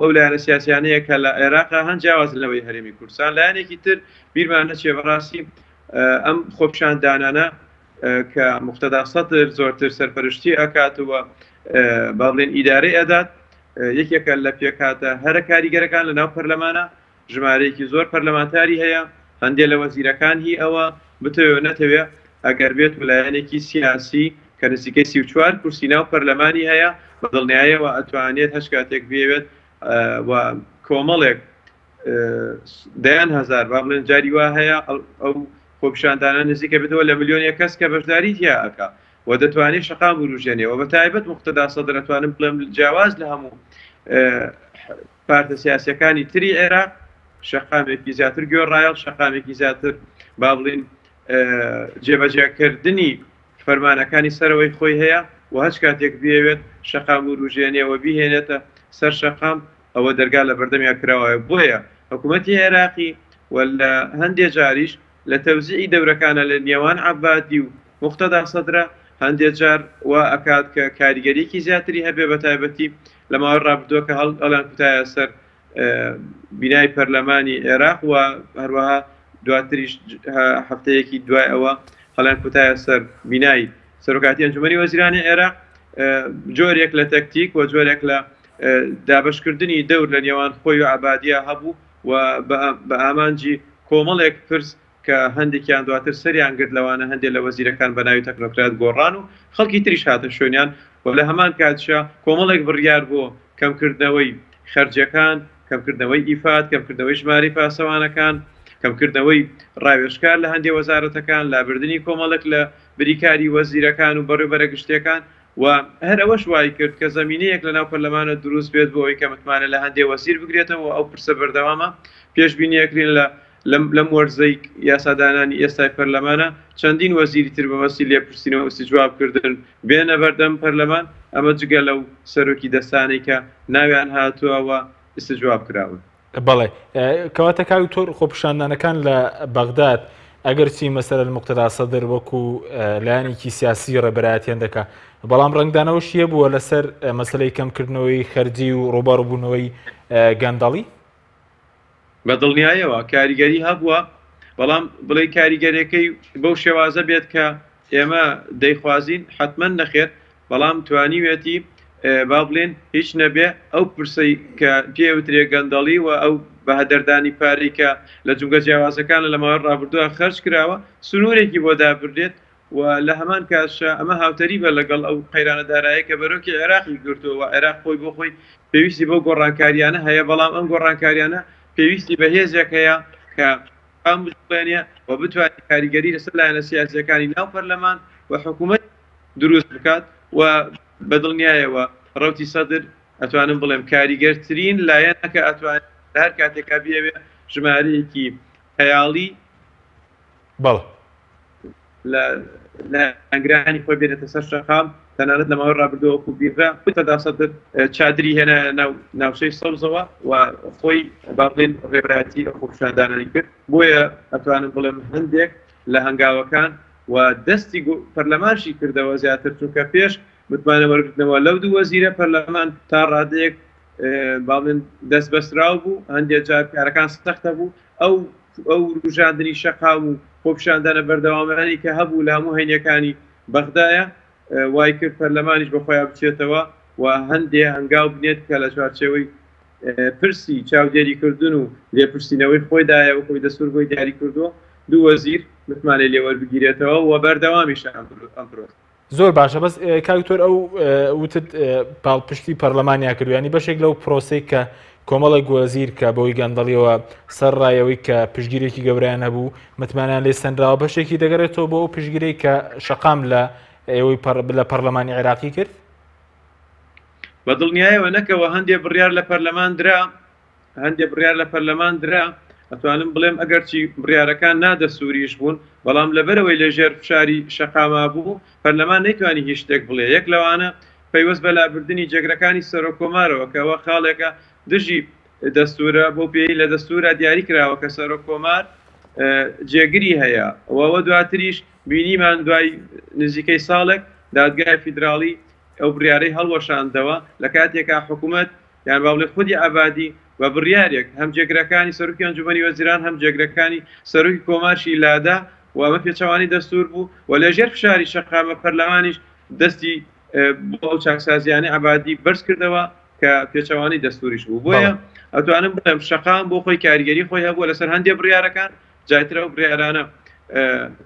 ئەو لایەنە سیاسیانەیە کە لە عێراقا هەند جیاوازنەوەی هەرێمی کوردستان لایەنێکی تر بیرمان نەچێ بەڕاستی ئەم خۆپشاندانانە کە مقتەدا سەدر زۆرتر سەرپەرشتی ئەکاتوە با بڵێن ئیدارەی ئەدات یەکێکە لە پێکاتە هەرە کاریگەرەکان لە ناو پەرلەمانە ژمارەیەکی زۆر پەرلەمانتاری هەیە هەندێک لە وەزیرەکان هی ئەوە بتەوێت نەتەوێ ئەگەر بێت ویلایەنێکی سیاسی کە نزیکەی 34 کورسی ناو پەرلەمانی هەیە بە دڵنیاییەوە ئەتوانێت هەش کاتێک بێوێت و کۆمەڵێک دەیان هەزار با بڵێن جاری وا هەیە ئەو خۆپشاندانە نزیکە بێتەوە لە ملیۆنێ کەس کە بەشداری تیا ئەکا و دەتوانێت شەقام بروژێنێەوە بە تایبەت مقتەدا سەدر دەتوانم بڵێم جیاواز لە هەموو پارتە سیاسیەکانی تری عێراق شەقامێکی زیاتر گوێڕایەڵ شەقامێکی زیاتر با بڵێن جێبەجێکردنی فەرمانەکانی سەرەوەی خۆی هەیە و هەچ کاتێک بێوێت شەقام و ڕوژێنێەوە بیهێنێتە سەر شەقام ئەوە دەرگا لە بەردەمیان کراوە بۆیە حکوومەتی عێراقی و لە هەندێک جاریش لە تەوزیعی دەورەکانە لە نێوان عەبادی و مقتەدا سەدرە هەندێک جار وا ئەکات کە کاریگەریەکی زیاتری هەبێ بە تایبەتی لە ماوەی ڕابردووە کە هەڵیان کوتایە سەر بینای پەرلەمانی عێراق و هەروەها دواتریش هەفتەیەکی دوای ئەوە هەڵیان کوتایە سەر بینایی سەرۆکاتی ئەنجومەنی وەزیرانی عێراق جۆرێک لە تەکتیک و جۆرێک لە دابشکردنی دەور لە نێوان خۆی و عەبادیە هەبوو و بە ئامانجی کۆمەڵێک پرس کە هەندێکیان دواتر سەریان گرت لەوانە هەندێک لە وەزیرەکان بە ناوی تەکنۆکرات گۆڕان و خەڵکی تریش هاتە شوێنیان و لە هەمان کاتشا کۆمەڵێک بڕیار بۆ کەمکردنەوەی خەرجەکان کەمکردنەوەی ئیفات کەمکردنەوەی ژماری پاسەوانەکان کەمکردنەوەی ڕاوێژکار لە هەندێک وەزارەتەکان لابردنی کۆمەڵک لە بریکاری وەزیرەکان و بەڕێوەبەرە گشتەکان و هەر ئەوەش وای کرد کە زمینەیەک لە ناو پەرلەمانە دروست بێت بۆ ئەوەی کە متمانە لە هەندێک وەزیر بگرێتەوە ئەو پرسە بەردەوامە پێشبینیەکرین لەم وەرزەی یاسادانانی ئێستای پەرلەمانە چەندین وەزیری تر بەمەسی لێپرسینەوە استیجوابکردن بێنە بەردەم پەرلەمان ئەمە جگە لەو سەرۆکی دەستانەی کە ناویان هاتووەوە استیجواب کراون. بەڵێ کەواتە کاوی تۆر خۆپشاندانەکان لە بەغداد ئەگەرچی مەسەرە مقتەدا سەدر وەکو لایەنێکی سیاسی ڕێبەرایەتیان دەکا بەڵام ڕنگدانەوەش یە بووە لەسەر مەسلەی کەمکردنەوەی خەرجی و ڕووبەڕووبوونەوەی گەندەڵی بە دڵنیاییەوە کاریگەری هەبووە بەڵام بڵێ کاریگەریەکەی بەو شێوازە بێت کە ئێمە دەیخوازین حتمما نەخێت بەڵام توانیوێتی با بڵێن هیچ نەبێ ئەو پرسەی کە پێوترێ گەندەڵی و ئەو بە هەدەردانی پارەی کە لە جونگە جیاوازەکانە لە ماوەی ڕابردووە خەرج کراوە سنوورێکی بۆ دابردێت و لە هەمان کاتشە ئەمە هاوتەری بە لەگەڵ ئەو قەیرانە دارایە کە بەرۆکی عێراقی گرتووە عێراق خۆی بۆ خۆی پێویستی بۆ گۆڕانکاریانە هەیە بەڵام ئەم گۆڕانکاریانە پێویستی بە هێزێک هەیە کە ئەم بڵێنە و بتوانێت کاریگەری لەسەر لایەنە سیاسیەکانی ناو پەرلەمان و حکوومەت دروست بکات و بەدڵنیایەوە ڕەوتی سەدر ئەتوانم بڵێم کاریگەرترین لایەنەکە ئەتوانێت هەر کاتێکا بێوێ ژمارەیەکی خەیاڵی بەڵێ لە ئەنگرانی خۆی بێنێتە سەر شەقام تەنانەت لە ماوەی ڕابردووەکو بیررا مقتەدا سەدر چادری هێنا ناوچەی سەوزەوە و خۆی با بڵێن ڕێبەرایەتی خۆپشاندانانی کرد بۆیە ئەتوانم بڵێم هەندێک لە هەنگاوەکان و دەستی پەرلەمانشی کردەوە زیاتر چونکە پێش متمانە وەرگرتنەوە لەو دوو وەزیرە پەرلەمان تا ڕادەیەک با بڵێن دەست بەستراو بوو هەندێک جار کارەکان سەختە بوو ئەو ڕوژاندنی شەقام و خۆپشاندانە بەردەوامەکانی کە هەبوو لە هەموو هەینەکانی بەغدایە وای کرد پەرلەمانیش بە خۆیان بچێتەوە و هەندێ هەنگاو بنێت کە لە چوارچێوەی پرسی چاودێریکردن و لێپرسینەوەی خۆیدایە و خۆی دەسوور بۆی دیاری کردووە دوو وەزیر متمانەی لێوەربگیرێتەوە و بەردەوامیش ئەمڕۆ. زۆر باشە بەس کاکتۆر ئەو وتت پاڵپشتی پەرلەمانیا کردویانی بەشێک لەو پرۆسەی کە کۆمەڵی وەزیر کە بەوەی گەندەڵیەوە سەر ڕایەوەی کە پشگیرێکی گەورەیان هەبوو متمانیان لێ سەنراوە بەشێکی دەگەڕێتەوە بۆ ئەو پشگیرەی کە شەقام لە ئێوەی لە پەرلەمانی عێراقی کرد؟ بە دڵنیایەوە نەکەوە هەندێک بڕیار لە پەرلەمان درا ئەتوانم بڵێم ئەگەرچی بڕیارەکان نادەسووریش بوون بەڵام لەبەرەوەی لەژێر فشاری شەقاما بوو پەرلەمان نەیتوانی هیچ شتێک بڵێ. یەک لەوانە پەیوەست بە لابردنی جێگرەکانی سەرۆکۆمارەوە کەەوە خاڵێکە دژی دەستورە بۆ پێی لە دەستورە دیاری کراوە کە سەرۆکۆمار جێگری هەیە. ئەوە دواتریش بینیمان دوای نزیکەی ساڵێک دادگای فیدراڵی ئەو بڕیارەی هەڵوەشاندەوە لە کاتێکا حکوومەت یان باڵێ خودی ئابادی بە بڕیارێک هەم جێگرەکانی سەرۆکی ئەنجومەنی وەزیران هەم جێگرەکانی سەرۆکی کۆماشی لادا و ئەمە پێچەوانی دەستور بوو و لەژێر فشاری شەقامە پەرلەمانیش دەستی بۆ ئەو چاکسازیانەی ئابادی بەرز کردەوە کە پێچەوانی دەستوریش بوو. بۆیە ئەتوانم بڵێم شەقام بۆ خۆی کاریگەری خۆی هەبووە لەسەر هەندێک بڕیارەکان جایترە و بڕیارانە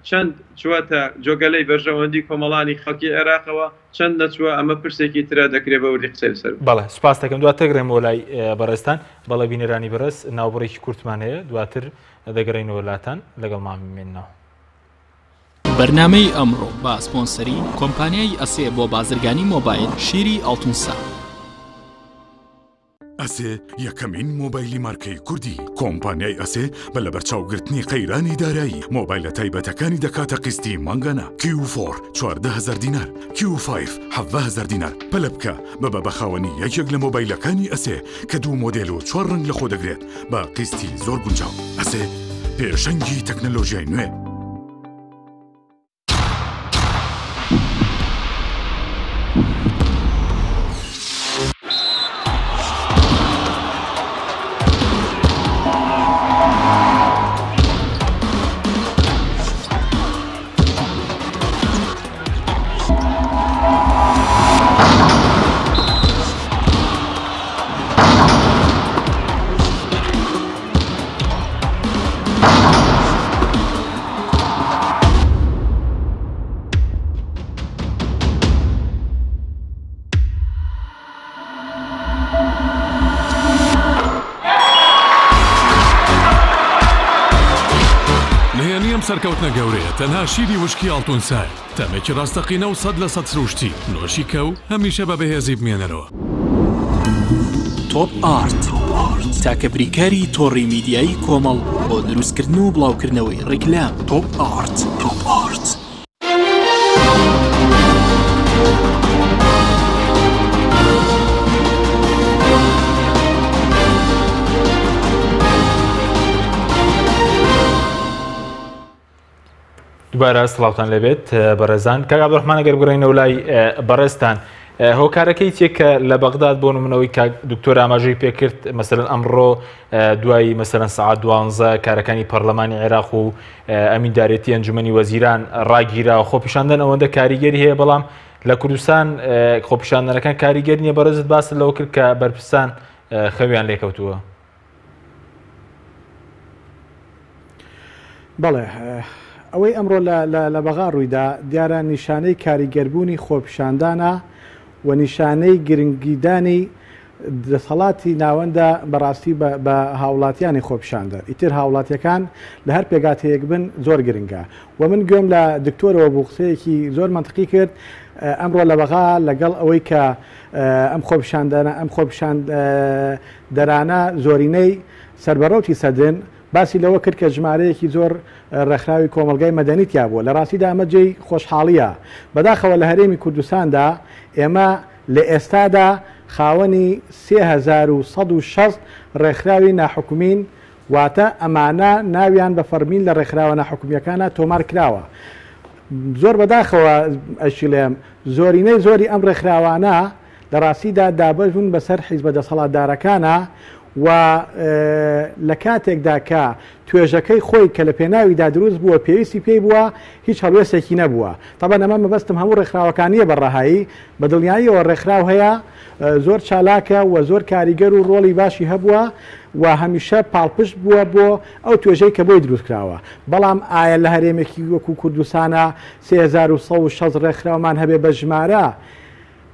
چەند چوەتە جۆگەلەی بەرژەوەندی کۆمەڵانی خەڵکی عێراقەوە چەند نەچووە ئەمە پرسێکی ترە دەکرێت بە وردی قسەی لەسەر. بەڵێ سوپاس دەکەم دواتر گرێمەوە لای بەڕێستان بەڵێ بینەرانی بەرز ناوبڕێکی کورتمان هەیە دواتر دەگەڕێنەوە لاتان لەگەڵ مامێنەوە. بەرنامەی ئەمڕۆ با سپۆنسەری کۆمپانیای ئەسێ بۆ بازرگانی مۆبایل شیری ئەڵتونسا. ئەسێ یەکەمین مۆبایلی مارکەی کوردی کۆمپانیای ئەسێ بە لە بەرچاوگرتنی قەیرانی دارایی مۆبایلە تایبەتەکانی دەکاتە قستی مانگانە Q4 14,000 دینار Q5 17,000 دینار پەلە بکە بە بەخاوەنی یەکێک لە مۆبایلەکانی ئەسێ کە دوو مۆدێل و 4 ڕنگ لە خۆ دەگرێت بە قستی زۆر گونجاو. ئەسێ پێشەنگی تەکنەلۆژیای نوێ. سەرکەوتنە گەورەیە تەنها شیری وشکی ئەڵتونسای تەمێکی ڕاستەقینە و 100% سروشتی نۆشی کە و هەمیشە بە بەهێزی بمێنەرەوە. تۆپ ئارت تاکە بریکاری تۆڕی میدیایی کۆمەڵ بۆ دروستکردن و بڵاوکردنەوەی ڕیکلام. تۆپ ئارت. دوبارە سڵاوتان لەبێت بەڕێزان. کاک عەبدوڕەحمان ئەگەر بگەڕێنەوە لای بەڕێستان هۆکارەکەی چێکە لە بەغداد بۆ نمونەوەی کاک دکتۆر ئاماژەی پێکرد مەسەلەن ئەمڕۆ دوای مەسەلەن سەعات 12 کارەکانی پەرلەمانی عێراق و ئەمیندارێتی ئەنجومەنی وەزیران ڕاگیراوە خۆپیشاندن ئەوەندە کاریگەری هەیە بەڵام لە کوردستان خۆپیشاندنەکان کاریگەر نییە. بەڕێزت باست لەوە کرد کە بەرپرسان خەویان لێکەوتووە. بەڵێ ئەوەی ئەمڕۆ لە بەغا ڕوویدا دیارە نیشانەی کاریگەربوونی خۆپیشاندانە و نیشانەی گرنگیدانی دەسەڵاتی ناوەندە بەڕاستی بە هاوڵاتیانی خۆپیشاندە. ئیتر هاوڵاتیەکان لە هەر پێگاتەیەک بن زۆر گرنگە و من گوێم لە دکتۆرەوە بۆ قسەیەکی زۆر منطقی کرد ئەمڕۆ لە بەغا لەگەڵ ئەوەی کە ئەم خۆپیشاندەرانە زۆرینەی سەربەڕەوتی سەدن باسی لەوە کرد کە ژمارەیەکی زۆر ڕێکخراوی کۆمەلگای مەدەنیتیا بووە. لە ڕاستیدا ئەمە جێی خۆشحاڵیە. بەداخەوە لە هەرێمی کوردستاندا ئێمە لە ئێستادا خاوەنی 3160 ڕێکخراوی ناحکومین واتە ئەمانە ناویان بە فەرمین لە ڕێکخراوە ناحکومیەکانە تۆمار کراوە. زۆر بەداخەوە ئەشیلێم زۆرینەی زۆری ئەم ڕێکخراوانە لە ڕاستیدا دابەژون بەسەر حیزبە دەسەڵاتدارەکانە و لە کاتێکدا کە توێژەکەی خۆی کە لە پێناویدا دروست بووە پێویستی پێی بووە هیچ هەڵوێستێکی نەبووە. تەبەن ئەمە مەبەستم هەموو ڕێکخراوەکانیە بەڕەهایی بە دڵنیاییەوە ڕێکخراو هەیە زۆر چالاکە و زۆر کاریگەر و ڕۆڵی باشی هەبووە و هەمیشە پاڵپشت بووە بۆ ئەو توێژەی کە بۆی دروست کراوە. بەڵام ئایا لە هەرێمێکی وەکو کوردستانە 3160 ڕێکخراومان هەبێ بە ژمارە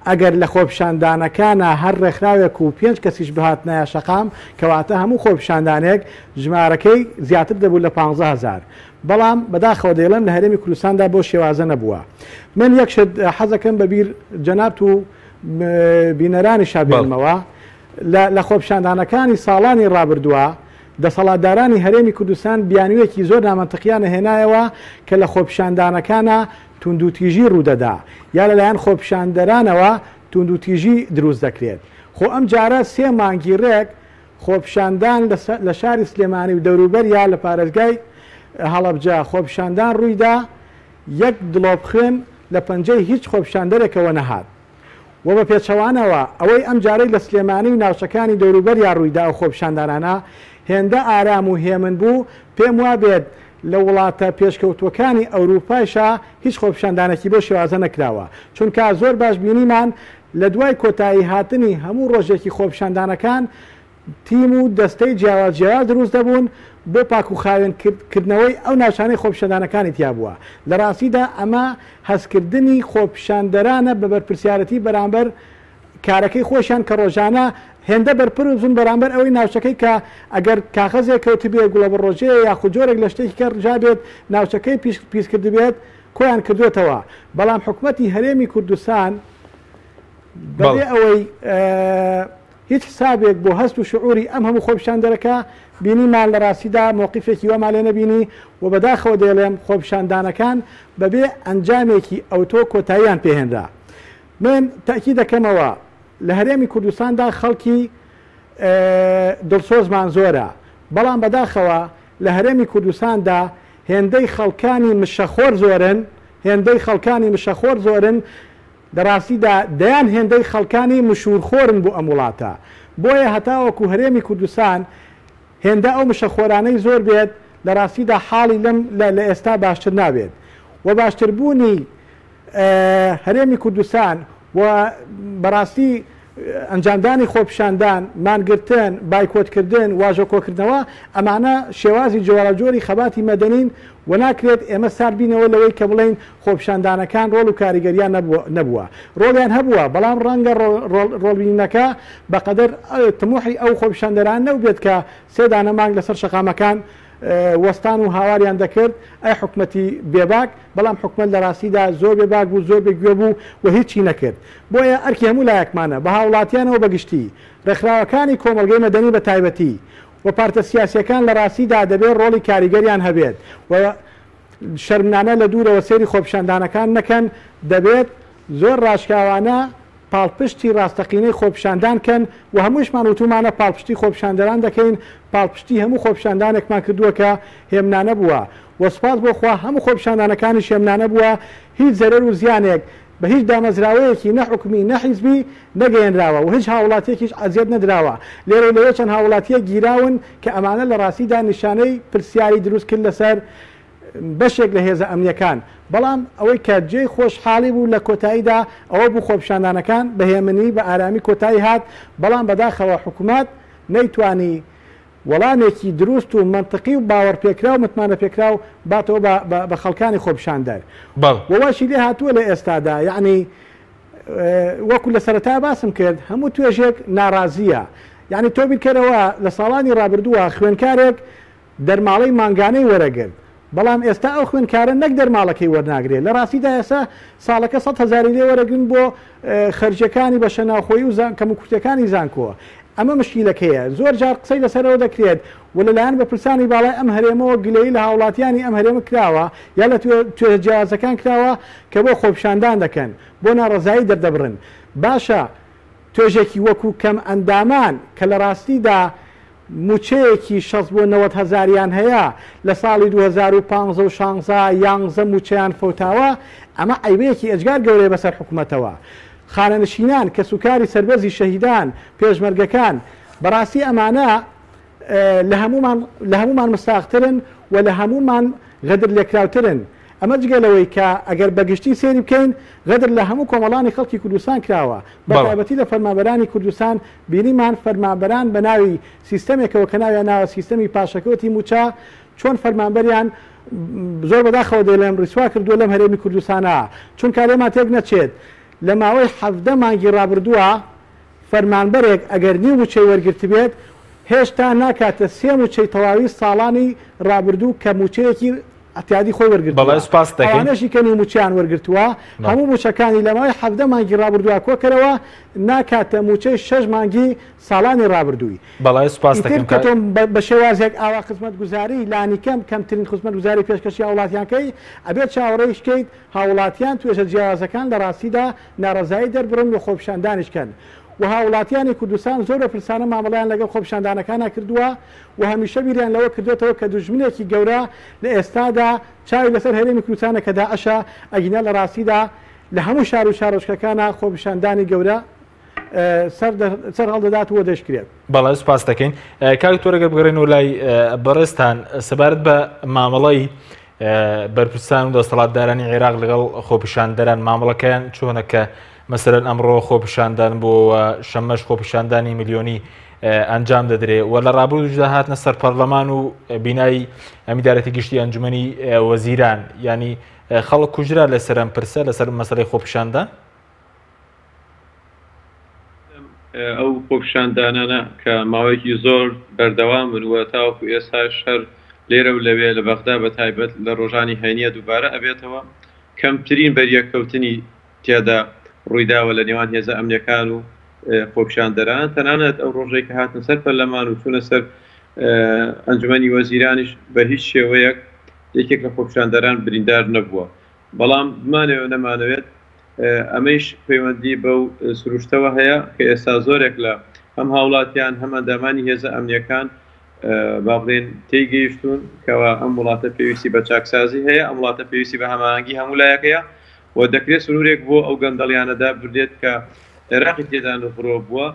ئەگەر لە خۆپیشاندانەکانە هەر ڕێکخراوێک و 5 کەسیش بهات نایە شەقام کەواتە هەموو خۆپیشاندانێک ژمارەکەی زیاتر دەبوو لە 15,000. بەڵام بەداخەوە دەیڵێم لە هەرێمی کوردستاندا بۆ شێوازە نەبووە. من یەکشت حەزەکەم بەبیر جەنابەت و بینەرانی شابێنمەوە لە خۆپیشاندانەکانی ساڵانی ڕابردووە دەسەڵاتدارانی هەرێمی کوردستان بیانوویەکی زۆر نامەنتەقیانە هێنایەوە کە لە خۆپیشاندانەکانە توندوتیژی ڕوودەدا یا لەلایەن خۆپیشاندەرانەوە توندوتیژی دروست دەکرێت. خۆ ئەم جارە 3 مانگی ڕێک خۆپیشاندان لە شاری سلێمانی و دەوروبەر یا لە پارێزگای هەڵەبجە خۆپیشاندان ڕوویدا یەک دڵۆپخێن لە پەنجەی هیچ خۆپیشاندەرێکەوە نەهات. و بە پێچەوانەوە ئەوەی ئەم جارەی لە سلێمانی و ناوچەکانی دەوروبەر یا ڕوویدا و خۆپیشاندانانە هێندە ئارام و هێمن بوو پێم وا بێت لە وڵاتە پێشکەوتوەکانی ئەوروپایشە هیچ خۆپیشاندانێکی بۆ شێوازە نەکراوە چونکە زۆر باش بینیمان لە دوای کۆتایی هاتنی هەموو ڕۆژێکی خۆپیشاندانەکان تیم و دەستەی جیاواز دروست دەبوون بۆ پاک و خاوێنکردنەوەی ئەو ناوچانەی خۆپیشاندانەکانی تیا بووە. لە ڕاستیدا ئەمە هەستکردنی خۆپیشاندەرانە بە بەرپرسیارەتی بەرامبەر کارەکەی خۆشیان کە ڕۆژانە هێندە بەرپر بوون بەرامبەر ئەوەی ناوچەکەی کە ئەگەر کاغەزێک کەوتی بێ گوڵە بە ڕۆژەیە یاخود جۆرێک لە شتێکی کە ڕژا بێت ناوچەکەی پیسکرد بێت کۆیان کردوێتەوە. بەڵام حکوومەتی هەرێمی کوردستان بەبێ ئەوەی هیچ حسابێک بۆ هەست و شعوری ئەم هەموو خۆپیشاندەرەکە بینیمان لە ڕاستیدا مووقیفێکی وەمان لێ نەبینی و بەداخەوە دەیڵێم خۆپیشاندانەکان بەبێ ئەنجامێکی ئەوتۆ کۆتاییان پێهێنرا. من تاکی دەکەمەوە لە هەرێمی کوردستاندا خەڵکی دڵسۆزمان زۆرە بەڵام بەداخەوە لە هەرێمی کوردستاندا هێندەی خەڵکانی مشەخۆر زۆرن دەڕاستیدا دەیان هێندەی خەڵکانی مشورخۆرن بۆ ئەم وڵاتە. بۆیە هەتاوەکو هەرێمی کوردستان هێندە ئەو مشەخۆرانەی زۆر بێت لە ڕاستیدا حاڵی لە ئێستا باشتر نابێت و باشتربوونی هەرێمی کوردستان و بەڕاستی ئەنجامدانی خۆپیشاندان مانگرتن بایکۆتکردن واژۆکۆکردنەوە ئەمانە شێوازی جۆراجۆری خەباتی مەدەنین و ناکرێت ئێمە ساربینەوە لەوەی کە بڵین خۆپیشاندانەکان ڕۆڵ و کاریگەریان نەبووە. ڕۆڵیان هەبووە بەڵام ڕەنگە ڕۆڵبینینەکە بەقەدەر تموحی ئەو خۆپیشاندەران نەبێت کە 3 دانە مانگ لەسەر شەقامەکان وەستان و هاواریان دەکرد ئەی حکومەتی بێباک بەڵام حکومەت لە ڕاستیدا زۆر بێباک بوو زۆر بێگوێ بوو و هیچی نەکرد. بۆیە ئەرکی هەموو لایەکمانە بە هاوڵاتیانەوە بەگشتی ڕێکخراوەکانی کۆمەڵگەی مەدەنی بە تایبەتی و پارتە سیاسیەکان لە ڕاستیدا دەبێت ڕۆڵی کاریگەریان هەبێت و شەرمنانە لە دوورەوە سێری خۆپیشاندانەکان نەکەن دەبێت زۆر ڕاشکاوانە پاڵپشتی ڕاستەقینەی خۆپیشاندان کەن و هەمووشمان وتومانە پاڵپشتی خۆپیشاندەران دەکەین پاڵپشتی هەموو خۆپیشاندانێکمان کردووە کە هێمنانە بووە وەسپاس بۆخوا هەموو خۆپیشاندانەکانی هێمنانە بووە هیچ زەرەر و زیانێک بە هیچ دامەزراوەیەکی نەحکومی نەحیزبی نەگەیەنراوە و هیچ هاوڵاتیەکیش ئەزیەت نەدراوە. لێرە لەوێ چەند هاوڵاتیە گیراون کە ئەمانە لە ڕاستیدا نیشانەی پرسیاری دروست کرد لەسەر بەشێک لە هێزە ئەمنیەکان. بەڵام ئەوەی کە جێی خۆشحاڵی بوو لە کۆتاییدا ئەوە بوو خۆپیشاندانەکان بەهێمنی بە ئارامی کۆتایی هات بەڵام بەداخەوە حکوومەت نەیتوانی وەڵامێکی دروست و منطقی و باوەڕپێکرا و متمانە پێکرا و باتەوە بە خەڵکانی خۆپیشاندەر وەواشی لێ هاتووە لە ئێستادا یعنی وەکو لە سەرەتا باسم کرد هەموو توێژێک ناڕازیە. یعنی تۆ بیرکەرەوە لە ساڵانی ڕابردووە خوێنکارێک دەرماڵەی مانگانەی وەرەگرت بەڵام ئێستا ئەو خوێنکارە نەک دەرماڵەکەی وەرناگرێت لە ڕاستیدا ئێستا ساڵەکە 100,000 لێ وەرەگرن بۆ خەرجەکانی بە شەناوخۆیی و کەموکورتەکانی زانکۆوە. ئەمە مشکیلەکەیە زۆر جار قسەی لەسەرەوە دەکرێت و لەلایەن بەپرسانی باڵای ئەم هەرێمەوە گلەیی لە هاوڵاتیانی ئەم هەرێمە کراوە یا لە توێژە جیازەکان کراوە کە بۆ خۆپیشاندان دەکەن بۆ ناڕەزایی دەردەبڕن. باشە توێژێکی وەکو کەم ئەندامان کە لە ڕاستیدا موچەیەکی 60 بۆ 90,000یان هەیە لە ساڵی 2015 یانزە موچەیان فەوتاوە ئەمە عیبەیەکی ئەجگار گەورەیە بەسەر حکوومەتەوە. خانەنشینان کە سوکاری سەربەرزی شەهیدان پێشمەرگەکان بەڕاستی ئەمانە لە هەمومان مستاقترن و لە هەمومان غەدر لێکراوترن. ئەمە جگەلەوەی کە ئەگەر بەگشتی سێری بکەین غەدر لە هەموو کۆمەڵانی خەڵکی کوردستان کراوە بەتایبەتی لە فەرمانبەرانی کوردستان بینیمان فەرمانبەران بە ناوی سیستەمێکەوە کە ناویان ناوە سیستەمی پاشەکەوتی موچە چۆن فەرمانبەریان زۆر بەداخەوە دەڵێم ڕیسوا کردووە لەم هەرێمی کوردستانە چونکە لێمان تێک نەچێت لە ماوەی 17 مانگی ڕابردووە فەرمانبەرێک ئەگەر نیو موچەی وەرگرت بێت هێشتا ناکاتە سێ موچەی تەواوی ساڵانی ڕابردوو کە موچەیەکی ئەتیادی خۆی وەرگرتوانەشی کەنی موچیان وەرگرتووە هەموو موچەکانی لە ماوەی 17 مانگی ڕابردووە کۆکەرەوە ناکاتە موچەی 6 مانگی ساڵانی ڕابردووی تۆم بە شێوازێک ئاوا خزمەتگوزاری لانیکەم کەمترین خزمەتگوزاری پێشکەشی هاوڵاتیانکەی ئەبێت چاوەڕێیشکەیت هاوڵاتیان توێژە جیاوازەکان لە ڕاستیدا ناڕەزایی دەربڕن و خۆپیشاندانیشکەن و هاوڵاتیانی کوردستان زۆر بە پرسانە مامەڵیان لەگەڵ خۆپیشاندانەکانە کردووە و هەمیشە بیریان لەوە کردوێتەوە کە دوژمنێکی گەورە لە ئێستادا چاوی لەسەر هەرێمی کوردستانە کە داعشە ئەگینە لە ڕاستیدا لە هەموو شار و شارۆچکەکانە خۆپیشاندانی گەورە سەر هەڵدەدات و دەشکرێت. بەڵێ سوپاس دەکەین. کاک تۆرەگەر بگەڕێن و لای بەڕێستان سەبارەت بە مامەڵەی بەرپرسان و دەسەڵاتدارانی عێراق لەگەڵ خۆپیشاندەران مامەڵەکەیان چۆنە کە مەسەرەن ئەمڕۆ خۆپیشاندان بۆ شەمەش خۆپیشاندانی میلیۆنی ئەنجام دەدرێت و لە ڕابردوودا هاتنە سەر پەرلەمان و بینایی ئەمیدارەتی گشتی ئەنجومەنی وەزیران ینی خەڵک کوژرا لەسەر ئەم پرسە لەسەر مەسەلەی خۆپیشاندان ئەو خۆپیشاندانانە کە ماوەیەکی زۆر بەردەوام بن وە تاوەکو ئێستا شەر لێرە و لەوێ لە بەغدا بە تایبەت لە ڕۆژانی هەینیە دووبارە ئەبێتەوە کەمترین بەریەکەوتنی تێدا ڕوویداوە لە نێوان هێزە ئەمنیەکان و خۆپیشاندەران تەنانەت ئەو ڕۆژێک کە هاتن سەر پەرلەمان و چوونە سەر ئەنجومەنی وەزیرانیش بە هیچ شێوەیەک یەکێک لە خۆپیشاندەران بریندار نەبووە بەڵام بمانەوە نەمانەوێت ئەمەش پەیوەندی بەو سروشتەوە هەیە کە ئێستا زۆرێک لە هەم هاوڵاتیان هەم ئەندامانی هێزە ئەمنیەکان با بڵێن تێگەیشتون کەەوە ئەم وڵاتە پێویستی بە چاکسازی هەیە ئەم وڵاتە پێویستی بە هەمانگی هەموو لایەکەیە و دەکرێت سنوورێک بۆ ئەو گەندەڵیانەدا بردێت کە عێراقی تێدان ڕۆ بووە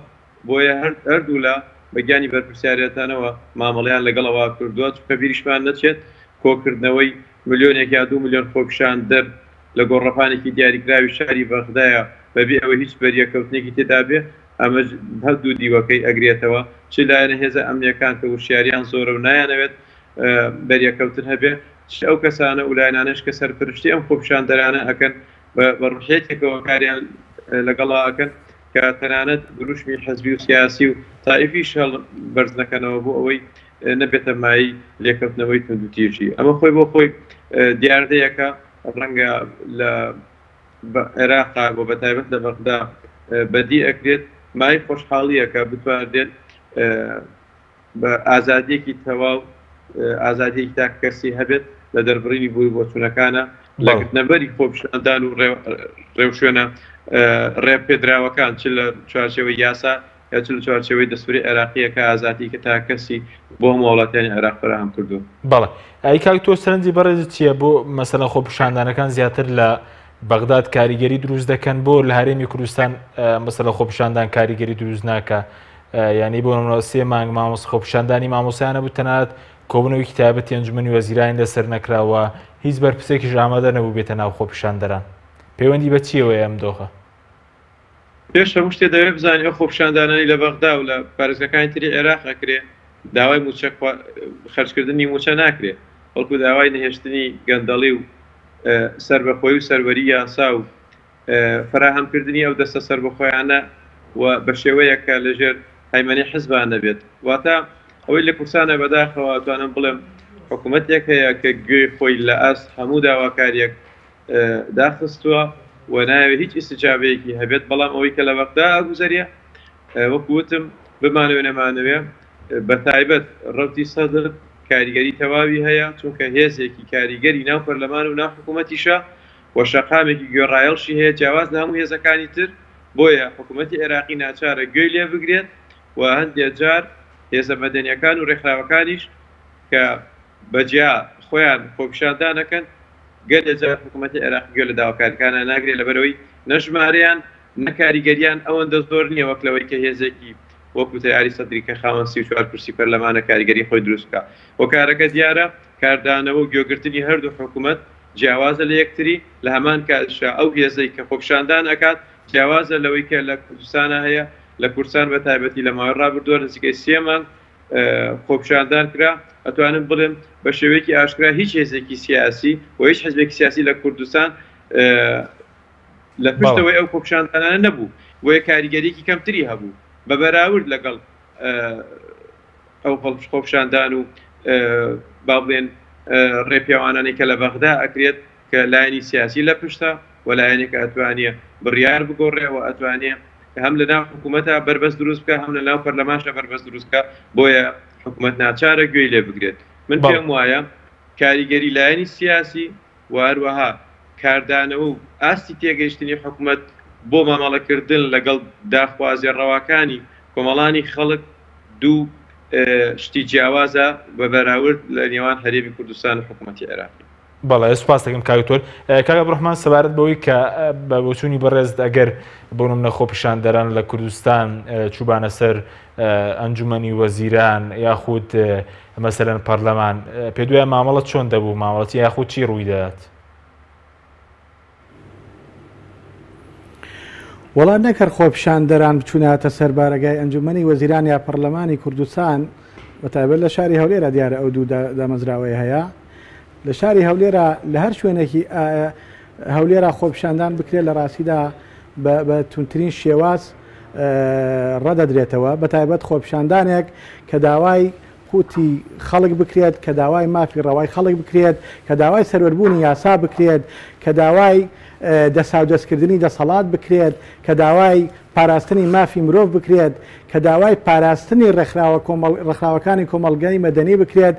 بۆیە هەردوو لە بەگیانی بەرپرسیارەتانەوە مامەڵیان لەگەڵەوە کردووە چکە بیریشمان نەچێت کۆکردنەوەی ملیۆنێک یا 2 ملیۆن خۆپیشاندەر لە گۆڕەپانێکی دیاریکراوی شاری بەغدایە بەبێ ئەوە هیچ بەریەکەوتنێکی تێدا بێ ئەمە هەردوو دیوەکەی ئەگرێتەوە چ لایەنە هێزە ئەمنیەکان کە وشیاریان زۆرە و نایانەوێت بەریەکەوتن هەبێ ئەو کەسانە و لایەنانش کە سەرپرشتی ئەم خۆپیشاندەرانە ئەکەن بە ڕوحێتێکەوە کاریان لەگەڵاکەن کە تەنانەت گروشمی حەزبی و سیاسی و تائیفیش هەڵ بەرز نەکەنەوە بۆ ئەوەی نەبێتە مای لێکەوتنەوەی توندوتیژی ئەمە خۆی بۆ خۆی دیاردەیەکە ڕەنگە لە عێراقا بۆ بەتایبەت لە بەغدا بەدی ئەکرێت مای خۆشحاڵیە کە بتوانێت بە ئازادیەکی تەواو ئازادیەکی تا کەسی هەبێت لە دەربڕینی بووی بۆ چوونەکانە لەگرتنەبەری خۆپیشاندان و ڕێوشوێنە ڕێپێدراوەکان چ لە چوارچێوەی یاسا یا چ لە چوارچێوەی دەستوری عێراقیە کە ئازادی کە تا کەسی بۆ هەموو وڵاتیانی عێراق فراهم کردو. بەڵێ ئەی کاک تۆ سەرنجی بەڕێزت چییە بۆ مەسەلەن خۆپیشاندانەکان زیاتر لە بەغداد کاریگەری دروست دەکەن بۆ لە هەرێمی کوردستان مەسەلە خۆپیشاندان کاریگەری دروست ناکە ینی بۆ نمونەوە 3 مانگ مامۆس خۆپیشاندانی مامۆسایانە بوو تەنانەت کۆبنەوەی کتابەتی ئەنجومەنی وەزیرانی لەسەر نەکراوە هیچ بەرپرسێکیش ئامادە نەبوو بێتە ناو خۆپیشاندەران پەیوەندی بە چیەوەی ئەم دۆخە پێش هەموو شتێ دەوێت بزانانی ئەو خۆپیشاندانانی لە بەغدا و لە پارێزگاکانی تری عێراق ئەکرێ داوای موچە خەرجکردنی موچە ناکرێت بەڵکو داوای نەهێشتنی گەندەڵی و سربەخۆی و سەروەری یاسا و فراهەمکردنی ئەو دەستە سربەخۆیانە و بە شێوەیەکە لەژێر هەیمەنی حزبان نەبێت واتە ئەوەی لە کورسانە بەداخەوە توانم بڵێم حکوومەتێک هەیە کە گوێی خۆی لە ئەست هەموو داواکاریەک داخستووە و ناوێت هیچ ئیسجابەیەکی هەبێت بەڵام ئەوەی کە لە وەقتا گوزەریە وەکوتم بمانەوێ نەمانەوێ بە تایبەت ڕەوتی سەدر کاریگەری تەواوی هەیە چونکە هێزێکی کاریگەری ناو پەرلەمان و ناو حکوومەتیشە و شەقامێکی گوێڕایەڵشی هەیە جیاواز لە هەموو هێزەکانی تر بۆیە حکوومەتی عێراقی ناچارە گوێی لێ بگرێت و هەندێک جار هێزە مەدەنیەکان و ڕێکخراوەکانیش کە بەجیا خۆیان خۆپیشاندانەکەن گەلێ جار حکوومەتی عێراقی گوێ لە داواکاریەکانە ناگرێت لەبەرەوەی نەژمارەیان نەکاریگەریان ئەوەندە زۆر نییە وەک لەوەی کە هێزێکی وەکو تیاری سەدری کە خاوەن 34 کورسی پەرلەمانە کاریگەری خۆی دروستکە و کارەکە دیارە کاردانەوە و گوێگرتنی هەردوو حکوومەت جیاوازە لە یەکتری لە هەمان کاتشا ئەو هێزەی کە خۆپشاندان ئەکات جیاوازە لەوەی کە لە کوردستانە هەیە لە کورسان بە تایبەتی لە ماوەی ڕابردووە نزیکەی 3 مانگ خۆپشاندان کرا ئەتوانم بڵێم بە شێوەیەکی ئاشکرا هیچ هێزێکی سیاسی و هیچ حزبێکی سیاسی لە کوردستان لە پشتەوەی ئەو خۆپشاندانانە نەبوو بۆیە کاریگەریەکی کەمتری هەبوو بە بەراورد لەگەڵ ئەو خۆپشاندان و با بڵێن ڕێپیاوانانی کە لە بەغدا ئەکرێت کە لایەنی سیاسی لە پشتە و لایەنێک ئەتوانێ بڕیار بگۆڕێەوە ئەتوانێ هەم لە ناو حکوومەتە بربەست دروست بکە هەم لە ناو پەرلەمانشە بربەست دروستکە بۆیە حکوومەت ناچارە گوێی لێ بگرێت من پێم وایە کاریگەری لایەنی سیاسی و هەروەها کاردانەوە و ئاستی تێگەیشتنی حکوومەت بۆ مامەڵەکردن لەگەڵ داخوازی ڕەواکانی کۆمەڵانی خەڵک دوو شتی جیاوازە بە بەراورد لە نێوان هەرێمی کوردستان و حکوومەتی عێراقی. بەڵێ سوپاس دەکەم کاکتۆر. کاکە بڕحمان سەبارەت بەوەی کە بە بۆچوونی بەڕێز ئەگەر بۆ نمونە خۆپیشاندەران لە کوردستان چوبانە سەر ئەنجومەنی وەزیران یاخود مەسەلەن پەرلەمان پێ دوایە مامەڵەت چۆن دەبوو مامەڵەتی یاخود چی ڕووی دەدات؟ وەڵام نەکەر خۆپیشاندەران بچوونەتە سەر بارگای ئەنجومەنی وەزیران یا پەرلەمانی کوردستان بەتایبەت لە شاری هەولێرە دیارە ئەو دوو دامەزراوەی هەیە لە شاری هەولێرە لە هەر شوێنێکی هەولێرە خۆپیشاندان بکرێت لە ڕاستیدا بە تونترین شێواز ڕەدەدرێتەوە بەتایبەت خۆپیشاندانێک کە داوای قوتی خەڵک بکرێت کە داوای مافی ڕەوای خەڵک بکرێت کە داوای سەروەربوونی یاسا بکرێت کە داوای دەساودەستکردنی دەسەڵات بکرێت کە داوای پاراستنی مافی مرۆڤ بکرێت کە داوای پاراستنی ڕێکخراوەکانی کۆمەڵگەی مەدەنی بکرێت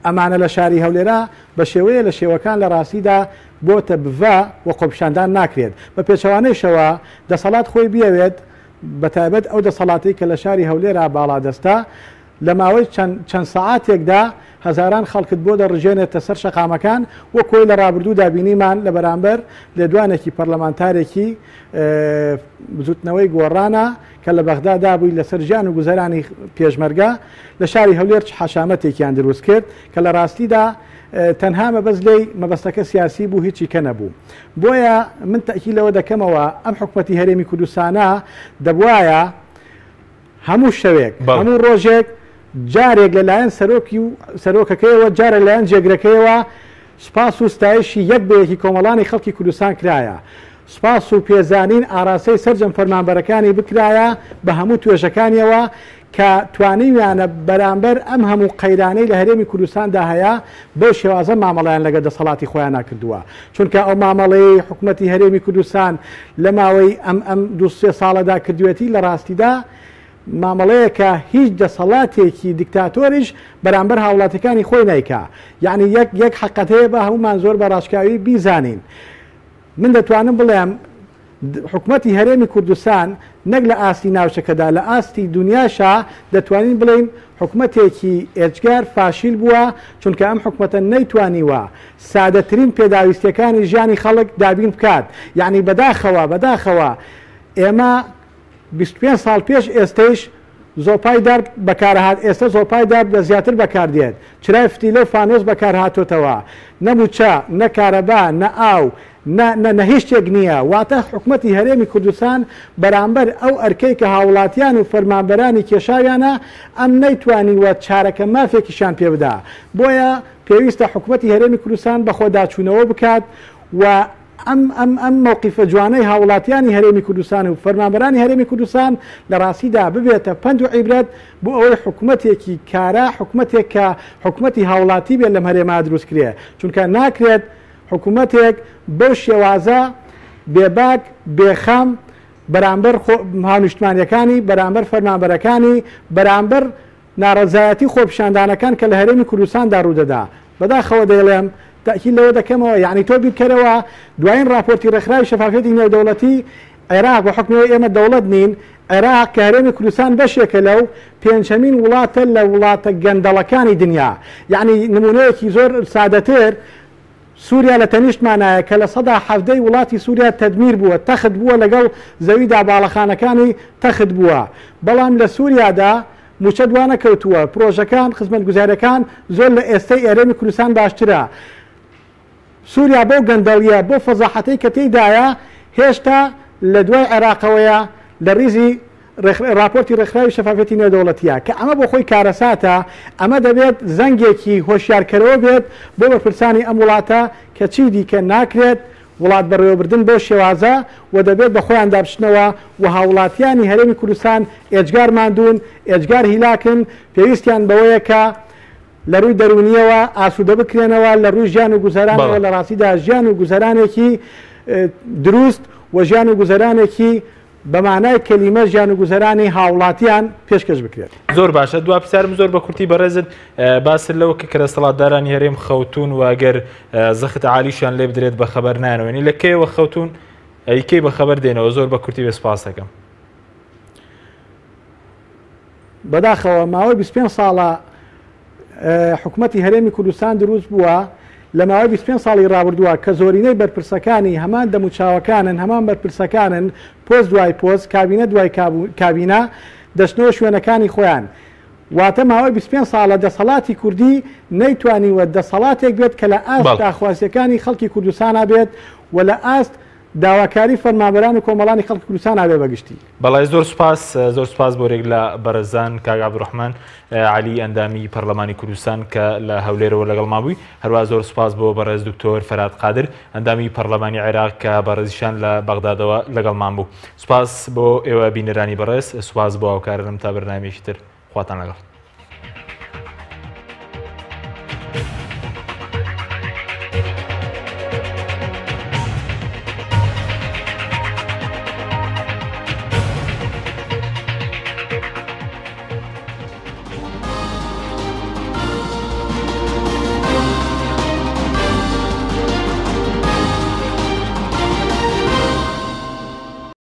ئەمانە لە شاری هەولێرە بە شێوەیە لە شێوەکان لە ڕاستیدا بۆتە بڤە و خۆپیشاندان ناکرێت بە پێچەوانەیشەوە دەسەڵات خۆی بیاوێت بەتایبەت ئەو دەسەڵاتی کە لە شاری هەولێرە باڵادەستە لە ماوەی چەند سەعاتێکدا هەزاران خەڵکت بۆ دەڕژێنێتە سەر شەقامەکان وەکۆی لە ڕابردوودا بینیمان لە بەرامبەر لێدوانێکی پەرلەمانتارێکی بزوتنەوەی گۆڕانە کە لە بەغدا دابووی لەسەر ژیان و گوزەرانی پێشمەرگە لە شاری هەولێر حەشامەتێکیان دروست کرد کە لە ڕاستیدا تەنها مەبەست لێی مەبەستەکە سیاسی بوو هیچی کە نەبوو بۆیە من تەکیلەوە دەکەمەوە ئەم حکومەتی هەرێمی کوردستانە دەبوایە هەموو شەوێک هەموو ڕۆژێک جارێک لەلایەن سەرۆکەکەیەوە جارە لایەن جێگرەکەیەوە سپاس و ستایشی یەک بەیەکی کۆمەڵانی خەڵکی کوردستان کرایە سپاس و پێزانین ئاراستەی سەرجەم فەرمانبەرەکانی بکرایە بە هەموو توێژەکانیەوە کە توانیویانە بەرامبەر ئەم هەموو قەیرانەی لە هەرێمی کوردستاندا هەیە بۆ شێوازە مامەڵیان لەگە دەسەڵاتی خۆیان ناکردووە چونکە ئەو مامەڵەی حکوومەتی هەرێمی کوردستان لە ماوەی ئەم دو سێ ساڵەدا کردوێتی لە ڕاستیدا مامەڵەیەکە هیچ دەسەڵاتێکی دیکتاتۆریش بەرامبەر هاوڵاتەکانی خۆی نیکا یعنی یەک حقەت هەیە بە هەمومان زۆر بە ڕاشکاوی بیزانین من دەتوانم بڵێم حکوومەتی هەرێمی کوردستان نەک لە ئاستی ناوچەکەدا لە ئاستی دنیاشا دەتوانین بڵین حکوومەتێکی ئێجگار فاشیل بووە چونکە ئەم حکوومەتە نەیتوانیوە سادەترین پێداویستیەکانی ژیانی خەڵک دابین بکات یعنی بەداخەوە ئێمە 25 ساڵ پێش ئێستش زۆپای دار بەکارهات ئێستا زۆپای دار بە زیاتر بەکاردێت چرای فتیلە و فانۆس بەکارهاتۆتەوە نەموچە نەکارەبا نە ئاو نە هیچ شتێک نییە واتە حکوومەتی هەرێمی کوردستان بەرامبەر ئەو ئەرکەی کە هاوڵاتیان و فەرمانبەرانی کێشاویانە ئەم نەیتوانیوە چارەکە مافێکیشان پێ بدا بۆیە پێویستە حکوومەتی هەرێمی کوردستان بە خۆداچوونەوە بکات و ئەم مووقیفە جوانەی هاوڵاتیانی هەرێمی کوردستان و فەرمانبەرانی هەرێمی کوردستان لە ڕاستیدا ببێتە پند و عیبرەت بۆ ئەوەی حکوومەتێکی کارا حکوومەتێک کە حکوومەتی هاوڵاتی بێت لەم هەرێما دروست کرێ چونکە ناکرێت حکوومەتێک بەو شێوازە بێباک بێخەم بەرامبەر هاونیشتمانیەکانی بەرامبەر فەرمانبەرەکانی بەرامبەر ناڕەزایەتی خۆپیشاندانەکان کە لە هەرێمی کوردستاندا ڕوودەدا بەداخەوە دەیڵێم تاکید لەوە دەکەمەوە یعنی تۆ بیرکەرەوە دوایین راپۆرتی ڕێکخراوی شەفافیەتی نێودەوڵەتی عێراق بە حکمەوەی ئێمە دەوڵەت نین عێراق کە هەرێمی کوردستان بەشێکە لەو پێنجەمین وڵاتە لە وڵاتە گەندەڵەکانی دنیا یعنی نمونەیەکی زۆر سادەتر سووریا لە تەنیشتمانایە کە لە سەدا حەفدەی وڵاتی سووریا تەدمیر بووە تەخت بووە لەگەڵ زەویدا باڵەخانەکانی تەخت بووە بەڵام لە سووریادا موچە دوانە کەوتووە پرۆژەکان خزمەت گوزارەکان زۆر لە ئێستای ئێرەمی کوردستان باشترە سووریا بۆ گەندەڵیە بۆ فەزاحەتەی کە تێیدایە هێشتا لە دوای عێراقەوەیە لە ڕیزی راپۆرتی ڕێکخراوی شەفافەتی نێودەوڵەتیە کە ئەمە بۆ خۆی کارەساتە ئەمە دەبێت زەنگێکی هۆشیارکەرەوە بێت بۆ بەرپرسانی ئەم وڵاتە کە چی دیکە ناکرێت وڵات بەڕێوەبردن بۆ شێوازە و دەبێت بە خۆیان دابشنەوە و هاوڵاتیانی هەرێمی کوردستان ئێجگار ماندوون ئێجگار هیلاکن پێویستیان بەوەیە کە لە ڕووی دەرونیەوە ئاسوودە بکرێنەوە لە ڕووی ژیان و گوزەرانەوە لە ڕاستیدا ژیان و گوزەرانێکی دروست و ژیان و گوزەرانێکی بەمانای کەلیمە ژیان و گوزەرانی هاوڵاتیان پێشکەش بکرێت زۆر باشە دو پرسیارم زۆر بە کورتی بەڕێزت باسر لەوە کە کەرەسەڵاتدارانی هەرێم خەوتون و ئەگەر زەخت عالیشیان لێ بدرێت بە خەبەر نانەوەنی لە کێوە خەوتون ئەیکەی بە خەبەر دێنەوە زۆر بە کورتی بێ سپاس دەکەم بەداخەوە ماوەی 25 ساڵە حکوومەتی هەرێمی کوردستان دروست بووە لە ماوەی 25 ساڵی ڕابردووە کە زۆرینەی بەرپرسەکانی هەمان دەموچاوەکانن هەمان بەرپرسەکانن پۆست دوای پۆست کابینە دوای کابینە دەچنەوە شوێنەکانی خۆیان واتە ماوەی 25 ساڵە دەسەڵاتی کوردی نەیتوانیوە دەسەڵاتێک بێت کە لە ئاست داخوازیەکانی خەڵکی کوردستانە بێت و لە ئاست داواکاری فەرمانبەران و کۆمەڵانی خەڵکی کوردستان نابێ بەگشتی بەڵای زۆر سپاس بۆرێک لە بەرزان کاک عەبدوڕەحمان عەلی ئەندامی پەرلەمانی کوردستان کە لە هەولێرەوە لەگەڵ مابووی هەروە زۆر سپاس بۆ بەڕێز دکتۆر فەراد قادر ئەندامی پەرلەمانی عێراق کە بەڕێزیشان لە بەغدادەوە لەگەڵمان بوو سپاس بۆ ئێوە بینەرانی بەڕێز سپاس بۆ هاوکارانم تا بەرنامەیەکی تر خواتان لەگەڵ